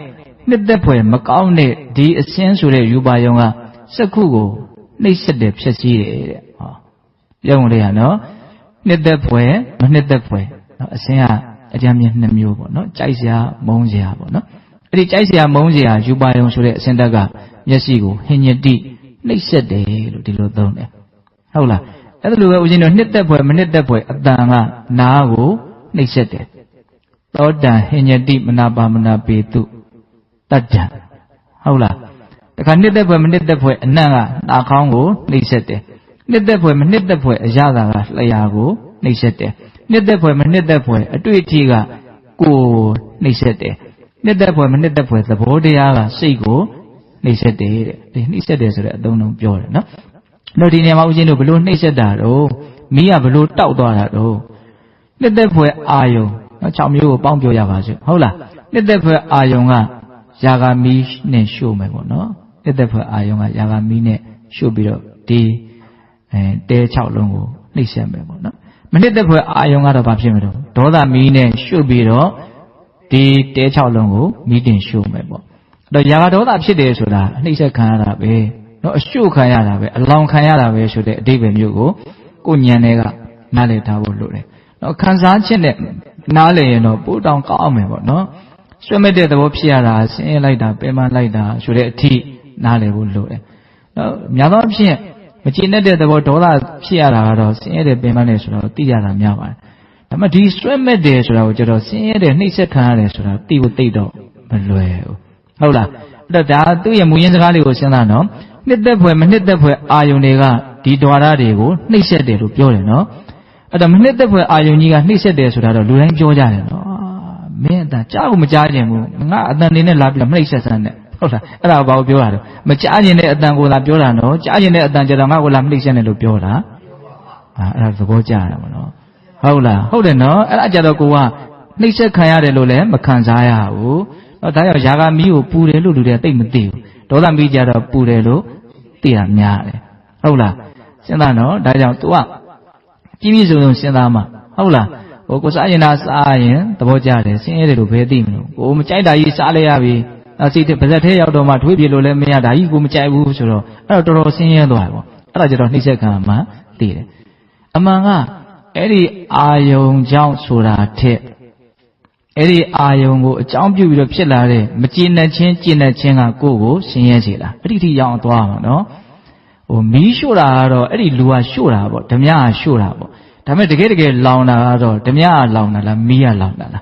နှစ်သက်ဖွယ်မကောင်းတဲ့ဒီအစင်းဆိုတဲ့ယူပါယုံကစက္ခုကိုနှိပ်စက်တယ်ဖြစ်စည်းတယ်တဲ့ဟောပြောုံလေးဟာနော်နှစ်သက်ဖွယ်မနှစ်သက်ဖွယ်နော်အစင်းကအကြမ်းမြင့်2မျိုးပေါ့နော်ကြိုက်စရာမုန်းစရာပေါ့နော်အဲ့ဒီကြိုက်စရာမုန်းစရာယူပါယုံဆိုတဲ့အစင်းတက်ကမျက်စိကိုဟင်ညတိနှိပ်စက်တယ်လို့ဒီလိုသုံးတယ်ဟုတ်လားအဲ့ဒါလိုပဲဦးဇင်းတို့နှစ်သက်ဖွယ်မနှစ်သက်ဖွယ်အတန်ကနားကိုနှိပ်စက်တယ်သောတံဟင်ညတိမနာပါမနာပေတုတတ္တံဟုတ်လားတခါနှစ်သက်ဖွယ်မနှစ်သက်ဖွယ်အနံ့ကနှာခေါင်းကိုနှိပ်စက်တယ်နှစ်သက်ဖွယ်မနှစ်သက်ဖွယ်အရသာကလျှာကိုနှိပ်စက်တယ်နှစ်သက်ဖွယ်မနှစ်သက်ဖွယ်အတွေ့အထိကကိုယ်နှိပ်စက်တယ်နှစ်သက်ဖွယ်မနှစ်သက်ဖွယ်သဘောတရားကစိတ်ကိုနှိပ်စက်တယ်တဲ့ဒီနှိပ်စက်တယ်ဆိုတဲ့အသုံးလုံးပြောတယ်နော်တော့ဒီနေရာမှာဦးဇင်းတို့ဘလို့နှိပ်စက်တာတော့မီးကဘလို့တောက်သွားတာတော့နှစ်သက်ဖွယ်အာယုံနော်6မျိုးကိုပေါင်းပြောရပါစို့ဟုတ်လားနှစ်သက်ဖွယ်အာယုံကယာဂမီးနဲ့ရှို့မယ်ပေါ့နော်နှစ်သက်ဖွယ်အာယုံကယာဂမီးနဲ့ရှို့ပြီးတော့ဒီတဲ6လုံးကိုနှိပ်စက်မယ်ပေါ့နော်မနှစ်သက်ဖွယ်အာယုံကတော့ဘာဖြစ်မလို့ဒေါသမီးနဲ့ရှို့ပြီးတော့ဒီတဲ6လုံးကိုမီးတင်ရှို့မယ်ပေါ့အဲ့တော့ယာဂဒေါသဖြစ်တယ်ဆိုတာအနှိပ်စက်ခံရတာပဲနော်အရှို့ခံရတာပဲအလောင်ခံရတာပဲဆိုတဲ့အဓိပ္ပာယ်မျိုးကိုကိုဉာဏ်တွေကနားလည်ထားဖို့လိုတယ်နော်ခံစားချက်နဲ့နားလည်ရင်တော့ပို့တောင်ကောင်းအောင်မယ်ပေါ့နော်ဆွဲမဲ့တဲ့သဘောဖြစ်ရတာဆင်းရဲလိုက်တာပင်ပန်းလိုက်တာဆိုတဲ့အထိနားလည်ဖို့လိုတယ်နော်များသောအားဖြင့်မကျေနပ်တဲ့သဘောဒေါသဖြစ်ရတာကတော့ဆင်းရဲတဲ့ပင်ပန်းတယ်ဆိုတော့သိရတာများပါတယ်ဒါမှဒီဆွဲမဲ့တယ်ဆိုတာကိုကျတော့ဆင်းရဲတဲ့နှိပ်စက်ခံရတယ်ဆိုတာသိဖို့သိတော့မလွယ်ဘူးဟုတ်လားအဲ့တော့ဒါသူ့ရဲ့မူရင်းစကားလေးကိုစဉ်းစားနော်နှစ်သက်ဖွယ်မနှစ်သက်ဖွယ်အာယုန်တွေကဒီဓဝါရတွေကိုနှိပ်စက်တယ်လို့ပြောတယ်နော်အဲ့တော့မနှစ်သက်ဖွယ်အာယုန်ကြီးကနှိပ်စက်တယ်ဆိုတာတော့လူတိုင်းပြောကြတယ်နော်မင်းအတန်ကြားကိုမကြားခြင်းဘူးငါအတန်နေနဲ့လာပြီးနှိပ်စက်စမ်းတယ်ဟုတ်လားအဲ့ဒါဘာကိုပြောတာလဲမကြားခြင်းတဲ့အတန်ကိုလာပြောတာနော်ကြားခြင်းတဲ့အတန်ကြတော့ငါ့ကိုလာနှိပ်စက်တယ်လို့ပြောတာအဲ့ဒါသဘောကျတာပေါ့နော်ဟုတ်လားဟုတ်တယ်နော်အဲ့ဒါကြတော့ကိုကနှိပ်စက်ခံရတယ်လို့လည်းမခံစားရဘူးတော့ဒါကြောင့်ယာဂမီးကိုပူတယ်လို့လူတွေကသိမသိဘူးဒေါသမီးကြတော့ပူတယ်လို့သိတာများတယ်ဟုတ်လားစဉ်းစားနော်ဒါကြောင့် तू ကပြည့်ပြည့်စုံစုံစဉ်းစားမှဟုတ်လားဟိုကိုစားရင်သာစားရင်သဘောကျတယ်ဆင်းရဲတယ်လို့ဘယ်သိမလို့ကိုမကြိုက်တာကြီးစားလိုက်ရပြီစိတ်ပါဇက်ထဲရောက်တော့မှထွေးပြေလို့လည်းမရဒါကြီးကိုမကြိုက်ဘူးဆိုတော့အဲ့တော့တော်တော်ဆင်းရဲသွားတယ်ပေါ့အဲ့ဒါကြတော့နှိမ့်ဆက်ခံမှသိတယ်အမှန်ကအဲ့ဒီအာယုံကြောင့်ဆိုတာထက်အဲ့ဒီအာယုံကိုအကြောင်းပြုပြီးတော့ဖြစ်လာတဲ့မကျေနပ်ခြင်းကျေနပ်ခြင်းကကိုယ့်ကိုဆင်းရဲစေတာအဲ့ဒီထိရောက်သွားမှာနော်ဟိုမီးရှို့တာကတော့အဲ့ဒီလူကရှို့တာပေါ့ဓမြကရှို့တာပေါ့ဒါပေမဲ့တကယ်လောင်တာကတော့ဓမြကလောင်တာလားမီးကလောင်တာလား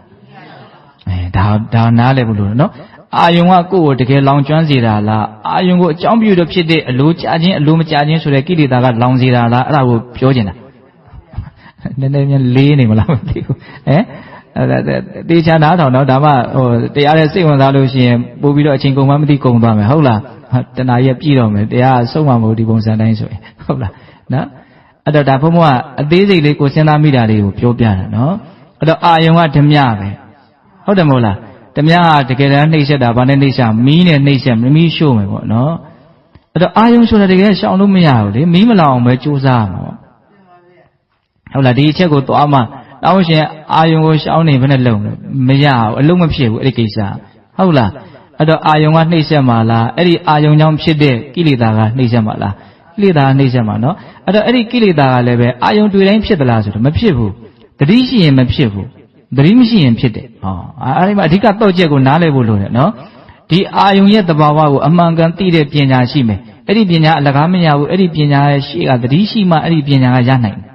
ဒါနားလည်ဖို့လို့နော်အာယုံကကိုယ့်ကိုတကယ်လောင်ကျွမ်းစေတာလားအာယုံကိုအကြောင်းပြုတော့ဖြစ်တဲ့အလိုကြခြင်းအလိုမကြခြင်းဆိုတဲ့ကိလေသာကလောင်စေတာလားအဲ့ဒါကိုပြောချင်တာနည်းနည်းများလေးနေမလားမသိဘူးတေချာနားထောင်တော့ဒါမှဟိုတရားရဲ့စိတ်ဝင်စားလို့ရှိရင်ပို့ပြီးတော့အချိန်ကုန်မှမသိကုန်သွားမယ်ဟုတ်လားတဏှာရဲ့ပြည့်တော့မယ်တရားဆုံးမှာမဟုတ်ဒီပုံစံတိုင်းဆိုရင်ဟုတ်လားနော်အဲ့တော့ဒါဘုံဘုံကအသေးစိတ်လေးကိုစဉ်းစားမိတာလေးကိုပြောပြတာနော်အဲ့တော့အာယုံကဓမြပဲဟုတ်တယ်မဟုတ်လားဓမြကတကယ်တမ်းနှိမ့်ဆက်တာဘာနဲ့နှိမ့်ဆက်မီးနဲ့နှိမ့်ဆက်မီးရှို့မယ်ပေါ့နော်အဲ့တော့အာယုံဆိုတာတကယ်ရှောင်လို့မရဘူးလေမီးမလောင်အောင်ပဲကြိုးစားရမှာပေါ့ဟုတ်လားဒီအချက်ကိုသွားမှတောင်းရှင်အာယုံကိုရှောင်နေဘယ်နဲ့လုံလဲမရဘူးအလုံးမဖြစ်ဘူးအဲ့ဒီကိစ္စဟုတ်လားအဲ့တော့အာယုံကနှိမ့်ဆက်မှာလားအဲ့ဒီအာယုံကြောင့်ဖြစ်တဲ့ကိလေသာကနှိမ့်ဆက်မှာလားကိလေသာနှိမ့်ဆက်မှာနော်အဲ့တော့အဲ့ဒီကိလေသာကလည်းပဲအာယုံတွေ့တိုင်းဖြစ်သလားဆိုတော့မဖြစ်ဘူးတတိရှိရင်မဖြစ်ဘူးတတိမရှိရင်ဖြစ်တယ်ဟောအဲ့ဒီမှာအဓိကတော့ချက်ကိုနားလည်ဖို့လိုတယ်နော်ဒီအာယုံရဲ့သဘာဝကိုအမှန်ကန်သိတဲ့ပညာရှိမယ်အဲ့ဒီပညာအလကားမရဘူးအဲ့ဒီပညာရဲ့ရှိကတတိရှိမှအဲ့ဒီပညာကရနိုင်တယ်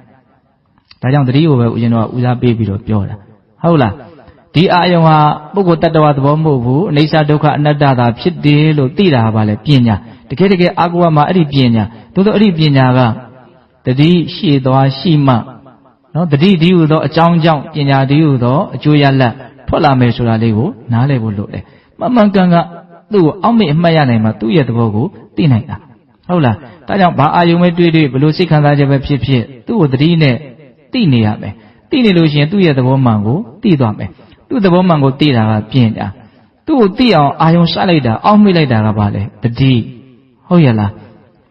ဒါကြောင့်တတိကိုပဲဦးဇင်းတို့ကဦးစားပေးပြီးတော့ပြောတာဟုတ်လား ဒီအာယုံဟာပုဂ္ဂိုလ်တ attva သဘောမဟုတ်ဘူးအိဋ္ဌဒုက္ခအနတ္တသာဖြစ်တယ်လို့သိတာပါလေပညာတကယ်အာကိုဝမှာအဲ့ဒီပညာသို့သောအဲ့ဒီပညာကတတိရှိသွားရှိမှနော်တတိဒီဟုသောအကြောင်းကြောင့်ပညာဒီဟုသောအကျိုးရလဒ်ထွက်လာမယ်ဆိုတာလေးကိုနားလည်ဖို့လိုတယ်မှန်ကန်ကသူ့ကိုအောက်မေ့အမှတ်ရနိုင်မှသူ့ရဲ့သဘောကိုသိနိုင်တာဟုတ်လားဒါကြောင့်ဘာအာယုံပဲတွေ့ဘလို့စိတ်ခံစားချက်ပဲဖြစ်ဖြစ်သူ့ကိုတတိနဲ့သိနေရမယ်သိနေလို့ရှိရင်သူ့ရဲ့သဘောမှန်ကိုသိသွားမယ်သူ့သဘောမှန်ကိုသိတာကပြင်းတာသူ့ကိုသိအောင်အာယုံစလိုက်တာအောက်မေ့လိုက်တာကဘာလဲတတိဟုတ်ရဲ့လား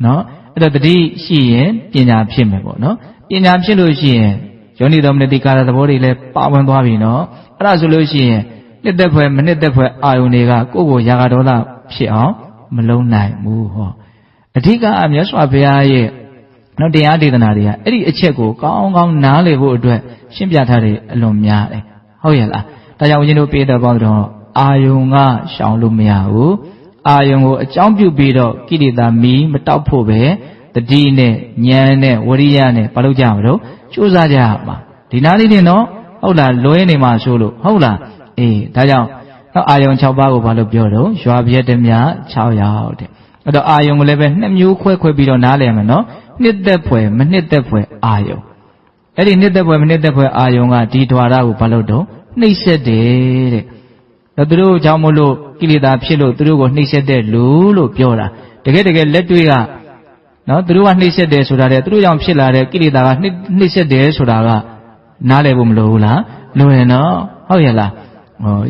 နော်အဲ့တော့တတိရှိရင်ပညာဖြစ်မယ်ပေါ့နော်ပညာဖြစ်လို့ရှိရင်ယောနိသောမနတိကာရသဘောတွေလည်းပါဝင်သွားပြီနော်အဲ့ဒါဆိုလို့ရှိရင်နှစ်သက်ဖွယ်မနှစ်သက်ဖွယ်အာယုန်တွေကကိုယ့်ကိုရာဂဒေါသဖြစ်အောင်မလုံးနိုင်ဘူးဟောအဓိကအမြတ်စွာဘုရားရဲ့နော်တရားဒေသနာတွေကအဲ့ဒီအချက်ကိုကောင်းကောင်းနားလည်ဖို့အတွက်ရှင်းပြထားတယ်အလွန်များတယ်ဟုတ်ရဲ့လားဒါကြောင့်ဦးဇင်းတို့ပြေတော်ပေါင်းတော့အာယုန်ကရှောင်လို့မရဘူးအာယုန်ကိုအကြောင်းပြုပြီးတော့ကိလေသာမီးမတောက်ဖို့ပဲတတိနဲ့ဉာဏ်နဲ့ဝရိယနဲ့ဘာလို့ကြမလို့ကြိုးစားကြရမှာဒီနားလေးနဲ့နော်ဟုတ်လားလွဲနေမှာဆိုလို့ဟုတ်လားအေးဒါကြောင့်အာယုံ6ပါးကိုဘာလို့ပြောတော့ရွာပြည့်တည်းများ6ရောက်တဲ့အဲ့တော့အာယုံကိုလည်းပဲ2မျိုးခွဲပြီးတော့နားလည်မယ်နော်နှစ်သက်ဖွယ်မနှစ်သက်ဖွယ်အာယုံအဲ့ဒီနှစ်သက်ဖွယ်မနှစ်သက်ဖွယ်အာယုံကဒီဓဝါရကိုဘာလို့တော့နှိမ့်ဆက်တယ်တဲ့သူတို့ကြောင့်မို့လို့ကိလေသာဖြစ်လို့သူတို့ကိုနှိမ့်ဆက်တဲ့လူလို့ပြောတာတကယ်လက်တွေ့ကနော်သူတို့ကနှိမ့်ဆက်တယ်ဆိုတာတဲ့သူတို့ကြောင့်ဖြစ်လာတဲ့ကိလေသာကနှိမ့်ဆက်တယ်ဆိုတာကနားလည်ဖို့မလိုဘူးလားလိုရင်နော်ဟုတ်ရဲ့လား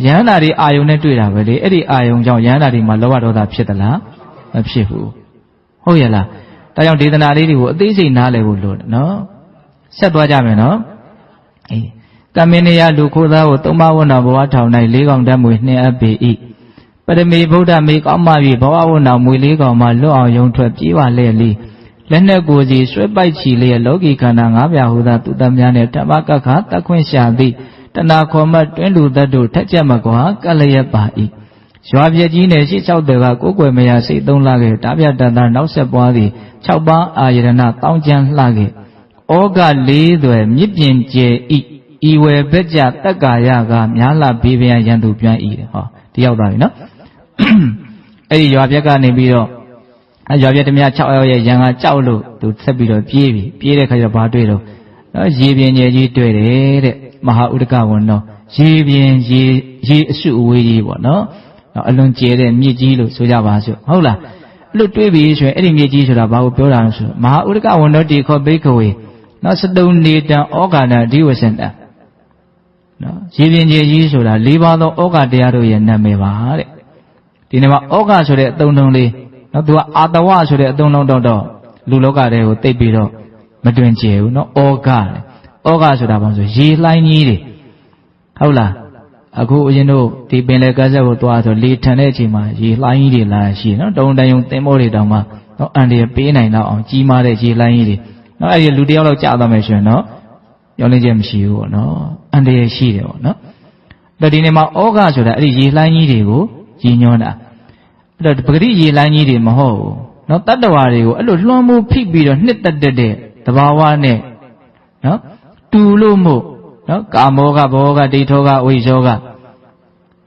ယန္တာတွေအာယုံနဲ့တွေ့တာပဲလေအဲ့ဒီအာယုံကြောင့်ယန္တာတွေမှာလောဘဒေါသဖြစ်သလားမဖြစ်ဘူးဟုတ်ရဲ့လားဒါကြောင့်ဒေသနာလေးတွေကိုအသေးစိတ်နားလည်ဖို့လိုတယ်နော်ဆက်သွားကြမယ်နော်အေးကမင်းနေရလူခိုးသားကိုသုံးပါးဝဏ္ဏဘဝထောင်၌၄កောင်တတ်မွေနှင်းအပ်ပေ၏ပရမေဗုဒ္ဓမေကောင်းမှပြီဘဝဝဏ္ဏမွေ၄កောင်မှလွတ်အောင်ယုံထွက်ပြေးပါလေလီလက်နဲ့ကိုယ်စီဆွဲပိုက်ချီလျက်လောကီခန္ဓာ၅ပြားဟူသောသူတတ်များနဲ့ဓမ္မကက္ခတတ်ခွင့်ရှာသည်တဏှာခေါ်မှတွင်းလူသက်တို့ထက်ချက်မကွာကလျက်ပါ၏ရွာပြည့်ကြီးနဲ့ရှေ့၆တယ်ကကိုယ်ွယ်မရစိတ်သုံးလှခဲ့တာပြတန်တာနောက်ဆက်ပွားသည်၆ပါးအာယရဏတောင်းကျမ်းလှခဲ့ဩဃ၄သွယ်မြစ်ပြင်ကျဲ၏ဤဝယ်ဘက်ကြတက္ကာယကများလှဘေးပြန်ရန်သူပြန်၏ဟောဒီရောက်သွားပြီနော်အဲ့ဒီရွာပြက်ကနေပြီးတော့ရွာပြက်တများ6ယောက်ရဲ့ရန်ကကြောက်လို့သူဆက်ပြီးတော့ပြေးတဲ့ခါကျတော့ဘာတွေ့တော့ရေပြင်ကျဲကြီးတွေ့တယ်တဲ့မဟာဥဒကဝဏ္ဏရေပြင်ရေအစုအဝေးကြီးပေါ့နော်အလွန်ကျဲတဲ့မြစ်ကြီးလို့ဆိုကြပါစို့ဟုတ်လားအဲ့လိုတွေးပြီးဆိုရင်အဲ့ဒီမြစ်ကြီးဆိုတာဘာကိုပြောတာလဲဆိုတော့မဟာဥဒကဝဏ္ဏတိခောဘိကဝေနော်စတုံနေတံဩဃာဏဒီဝစန္တနော်ရေပြင်ကျဲကြီးဆိုတာ၄ပါးသောဩဃတရားတို့ရဲ့နာမည်ပါတဲ့ဒီနေ့မှာဩဃဆိုတဲ့အသုံးလုံးလေးနော်သူကအာတဝဆိုတဲ့အသုံးလုံးတော့လူလောကတွေကိုသိပြီးတော့မတွင်ကျဲဘူးနော်ဩဃဩဃဆိုတာဘာလို့ဆိုရေလှိုင်းကြီးတွေဟုတ်လားအခုဦးဇင်းတို့ဒီပင်လယ်ကမ်းစပ်ကိုသွားဆိုလေထန်တဲ့အချိန်မှာရေလှိုင်းကြီးတွေလာရှိနော်တုံတန်ယုံသင်္ဘောတွေတောင်မှနော်အန်တွေပေးနိုင်တော့အောင်ကြီးမားတဲ့ရေလှိုင်းကြီးတွေနော်အဲ့ဒီလူတယောက်လောက်ကြာသွားမယ်ဆိုရင်နော်ရောင်းလင်းချက်မရှိဘူးပေါ့နော်အန်တွေရှိတယ်ပေါ့နော်အဲ့ဒီနေ့မှာဩဃဆိုတာအဲ့ဒီရေလှိုင်းကြီးတွေကိုရည်ညွှန်းတာအဲ့တော့ပဂတိရေလှိုင်းကြီးတွေမဟုတ်ဘူးနော်တတ္တဝါတွေကိုအဲ့လိုလွှမ်းမိုးဖိပြီးတော့နှစ်သက်တဲ့သဘာဝနဲ့နော်တူလို့မို့နော်ကာမောကဘောကဒိဋ္ဌောကဝိဇောက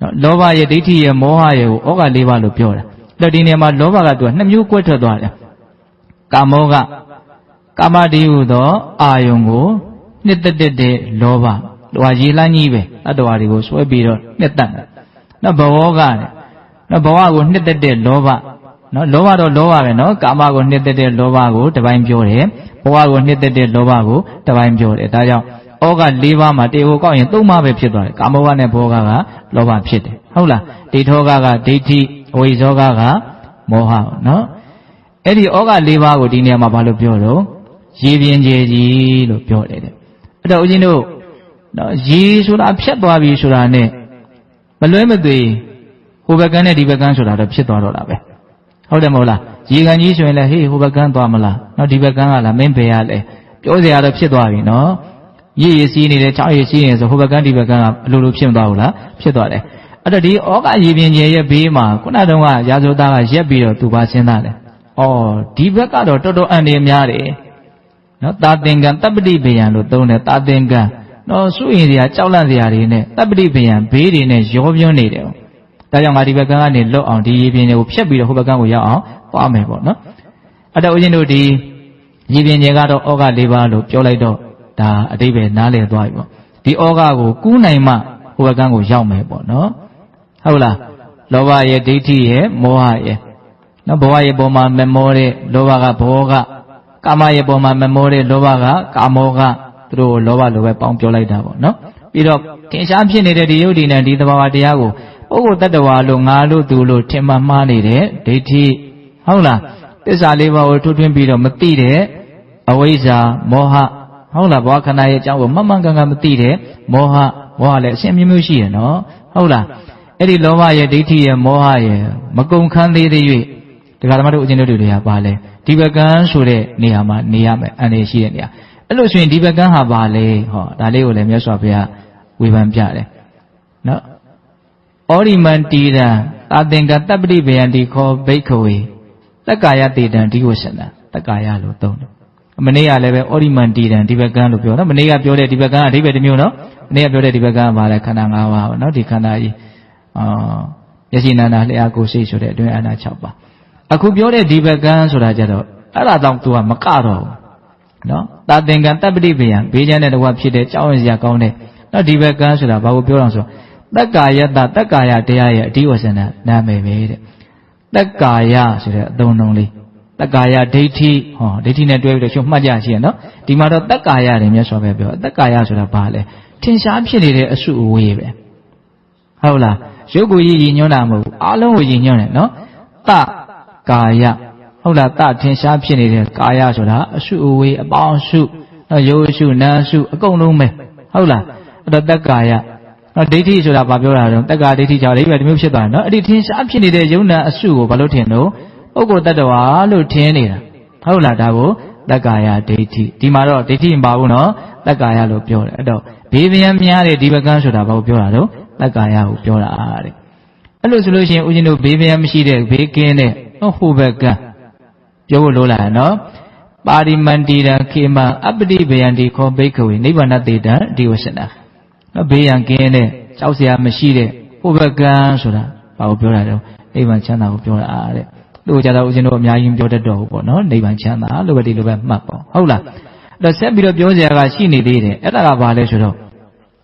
နော်လောဘရဲ့ဒိဋ္ဌိရဲ့မောဟရဲ့ကိုဩဃ၄ပါးလို့ပြောတာအဲ့တော့ဒီနေရာမှာလောဘကသူက2မျိုးကွဲထွက်သွားတယ်ကာမောကကာမတိဟုသောအာယုံကိုနှစ်သက်တဲ့လောဘသူကရေလှမ်းကြီးပဲတတ္တဝါတွေကိုဆွဲပြီးတော့နှစ်သက်တယ်နော်ဘောကတဲ့နော်ဘဝကိုနှစ်သက်တဲ့လောဘနော်လောဘတော့လောဘပဲနော်ကာမကိုနှစ်သက်တဲ့လောဘကိုတစ်ပိုင်းပြောတယ်ဘဝကိုနှစ်သက်တဲ့လောဘကိုတစ်ပိုင်းပြောတယ်ဒါကြောင့်ဩဃ၄ပါးမှာတေကိုကောက်ရင်၃ပါးပဲဖြစ်သွားတယ်ကာမောကနဲ့ဘောကလောဘဖြစ်တယ်ဟုတ်လားဒိဋ္ဌောကဒိဋ္ဌိဝိဇောကမောဟနော်အဲ့ဒီဩဃ၄ပါးကိုဒီနေရာမှာဘာလို့ပြောတော့ရေပြင်ကျဲကြီးလို့ပြောတယ်တဲ့အဲ့တော့ဦးဇင်းတို့နော်ရေဆိုတာဖြတ်သွားပြီဆိုတာနဲ့မလွဲမသွေဟိုဘက်ကန်းနဲ့ဒီဘက်ကန်းဆိုတာတော့ဖြစ်သွားတော့တာပဲဟုတ်တယ်မဟုတ်လားရေကန်ကြီးဆိုရင်လည်းဟေးဟိုဘက်ကန်းသွားမလားနော်ဒီဘက်ကန်းကလားမင်းဘယ်ရလဲပြောစရာတော့ဖြစ်သွားပြီနော်ရေစီးနေတယ်ချောင်းရေစီးနေဆိုဟိုဘက်ကန်းဒီဘက်ကန်းကအလိုလိုဖြစ်မသွားဘူးလားဖြစ်သွားတယ်အဲ့တော့ဒီဩဃရေပြင်ကျဲရဲ့ဘေးမှာခုနတုန်းကရာဇဝသားကရက်ပြီးတော့သူပါစဉ်းစားတယ်ဩဒီဘက်ကတော့တော်တော်အန္တရာယ်များတယ်နော်တာသင်္ကံတပ္ပတိဘေယံလို့သုံးတယ်တာသင်္ကံ နော်စွရင်စရာကြောက်လန့်စရာတွေနဲ့တပ်ပတိပယံဘေးတွေနဲ့ရောပြွန်းနေတယ်ဒါကြောင့်ငါဒီဘက်ကကနေလွတ်အောင်ဒီရေပြင်တွေကိုဖျက်ပြီးတော့ဟိုဘက်ကကိုရောက်အောင်သွားမယ်ပေါ့နော်အဲ့တော့ဦးဇင်းတို့ဒီရေပြင်တွေကတော့ဩဃ၄ပါးလို့ပြောလိုက်တော့ဒါအတိပ္ပယ်နားလည်သွားပြီပေါ့ဒီဩဃကိုကူးနိုင်မှဟိုဘက်ကကိုရောက်မယ်ပေါ့နော်ဟုတ်လားလောဘရဲ့ဒိဋ္ဌိရဲ့မောဟရဲ့နော်ဘဝရဲ့ပုံမှာမမောတဲ့လောဘကဘောကကာမရဲ့ပုံမှာမမောတဲ့လောဘကကာမောကသူတို့လောဘလိုပဲပေါင်းပြောလိုက်တာပေါ့နော်ပြီးတော့ထင်ရှားဖြစ်နေတဲ့ဒီယုတ်ဒီနဲ့ဒီသဘာဝတရားကိုပုဂ္ဂိုလ်တ attva လို့ငါလို့သူလို့ထင်မှမှားနေတဲ့ဒိဋ္ဌိဟုတ်လားသစ္စာလေးပါးကိုထွထွင်းပြီးတော့မသိတဲ့အဝိဇ္ဇာမောဟဟုတ်လားဘဝခန္ဓာရဲ့အကြောင်းကိုမှန်မှန်ကန်ကန်မသိတဲ့မောဟလည်းအရှင်းမျိုးမျိုးရှိရနော်ဟုတ်လားအဲ့ဒီလောဘရဲ့ဒိဋ္ဌိရဲ့မောဟရဲ့မကုန်ခန်းသေးသေး၍ဒကာဓမ္မတို့အကျဉ်းတို့တွေကပါလဲဒီဘကံဆိုတဲ့နေရာမှာနေရမယ်အန္တရာယ်ရှိတဲ့နေရာအဲ့လိုဆိုရင်ဒီဘကံဟာပါလေဟောဒါလေးကိုလည်းမြတ်စွာဘုရားဝေဖန်ပြတယ်နော်ဩရိမန္တိရံအာသင်္ကတပ္ပတိဗယံတိခောဘိက္ခဝေတက္ကာယတေတံဒီဝဆန္ဒတက္ကာယလို့သုံးတယ်မနေ့ကလည်းပဲဩရိမန္တိရံဒီဘကံလို့ပြောနော်မနေ့ကပြောတဲ့ဒီဘကံအဓိပ္ပာယ်တစ်မျိုးနော်မနေ့ကပြောတဲ့ဒီဘကံကပါလဲခန္ဓာ၅ပါးပေါ့နော်ဒီခန္ဓာကြီးယရှိနာနာလျှာကိုယ်စိတ်ဆိုတဲ့အတွင်းအာနာ6ပါးအခုပြောတဲ့ဒီဘကံဆိုတာကြတော့အဲ့ဒါတော့ तू ကမကတော့ဘူးနော်တာသင်္ကံတပ္ပတိဗယံဘေးချမ်းတဲ့တကွာဖြစ်တဲ့ကြောင်းရစရာကောင်းတဲ့နော်ဒီဘကံဆိုတာဘာကိုပြောတော့ဆိုတက္ကာယတတက္ကာယတရားရဲ့အဓိဝဆန္ဒနာမည်ပဲတဲ့တက္ကာယဆိုတဲ့အသုံးလုံးလေးတက္ကာယဒိဋ္ဌိဟောဒိဋ္ဌိနဲ့တွဲပြီးတော့ရှုမှတ်ကြရှိရနော်ဒီမှာတော့တက္ကာယတယ်မြတ်စွာဘုရားပြောတက္ကာယဆိုတာဘာလဲထင်ရှားဖြစ်နေတဲ့အစုအဝေးပဲဟုတ်လားရုပ်ကိုရည်ညွှန်းတာမဟုတ်ဘူးအားလုံးကိုရည်ညွှန်းတယ်နော်တကာယဟုတ်လားတထင်ရှားဖြစ်နေတဲ့ကာယဆိုတာအစုအဝေးအပေါင်းအစုနော်ရုပ်အစုနာအစုအကုန်လုံးပဲဟုတ်လားအဲ့တော့တက္ကာယနော်ဒိဋ္ဌိဆိုတာဘာပြောတာလဲတက္ကာဒိဋ္ဌိကြောင့်လည်းဒီမျိုးဖြစ်သွားတယ်နော်အဲ့ဒီထင်ရှားဖြစ်နေတဲ့ယုံနာအစုကိုဘာလို့ထင်လို့ပုဂ္ဂိုလ်တ attva လို့ထင်နေတာဟုတ်လားဒါကိုတက္ကာယဒိဋ္ဌိဒီမှာတော့ဒိဋ္ဌိမပါဘူးနော်တက္ကာယလို့ပြောတယ်အဲ့တော့ဘေးဗျံများတဲ့ဒီဘကံဆိုတာဘာကိုပြောတာတော့တက္ကာယကိုပြောတာတဲ့အဲ့လိုဆိုလို့ရှိရင်ဦးဇင်းတို့ဘေးဗျံမရှိတဲ့ဘေးကင်းတဲ့ဟိုဘကံပြောဖို့လိုလာနော်ပါရိမန္တိရခေမအပ္ပတိဗယံတိခောဘိက္ခဝေနိဗ္ဗာန်တေတံဒီဝဆန္ဒနော်ဘေးရန်ကင်းတဲ့ကြောက်စရာမရှိတဲ့ဟိုဘကံဆိုတာဘာကိုပြောတာတော့နိဗ္ဗာန်ချမ်းသာကိုပြောတာတဲ့တို့ကြတော့ဦးဇင်းတို့အများကြီးပြောတတ်တော့ဘူးပေါ့နော်နိဗ္ဗာန်ချမ်းသာလို့ပဲဒီလိုပဲမှတ်ပေါ့ဟုတ်လားအဲ့တော့ဆက်ပြီးတော့ပြောစရာကရှိနေသေးတယ်အဲ့ဒါကဘာလဲဆိုတော့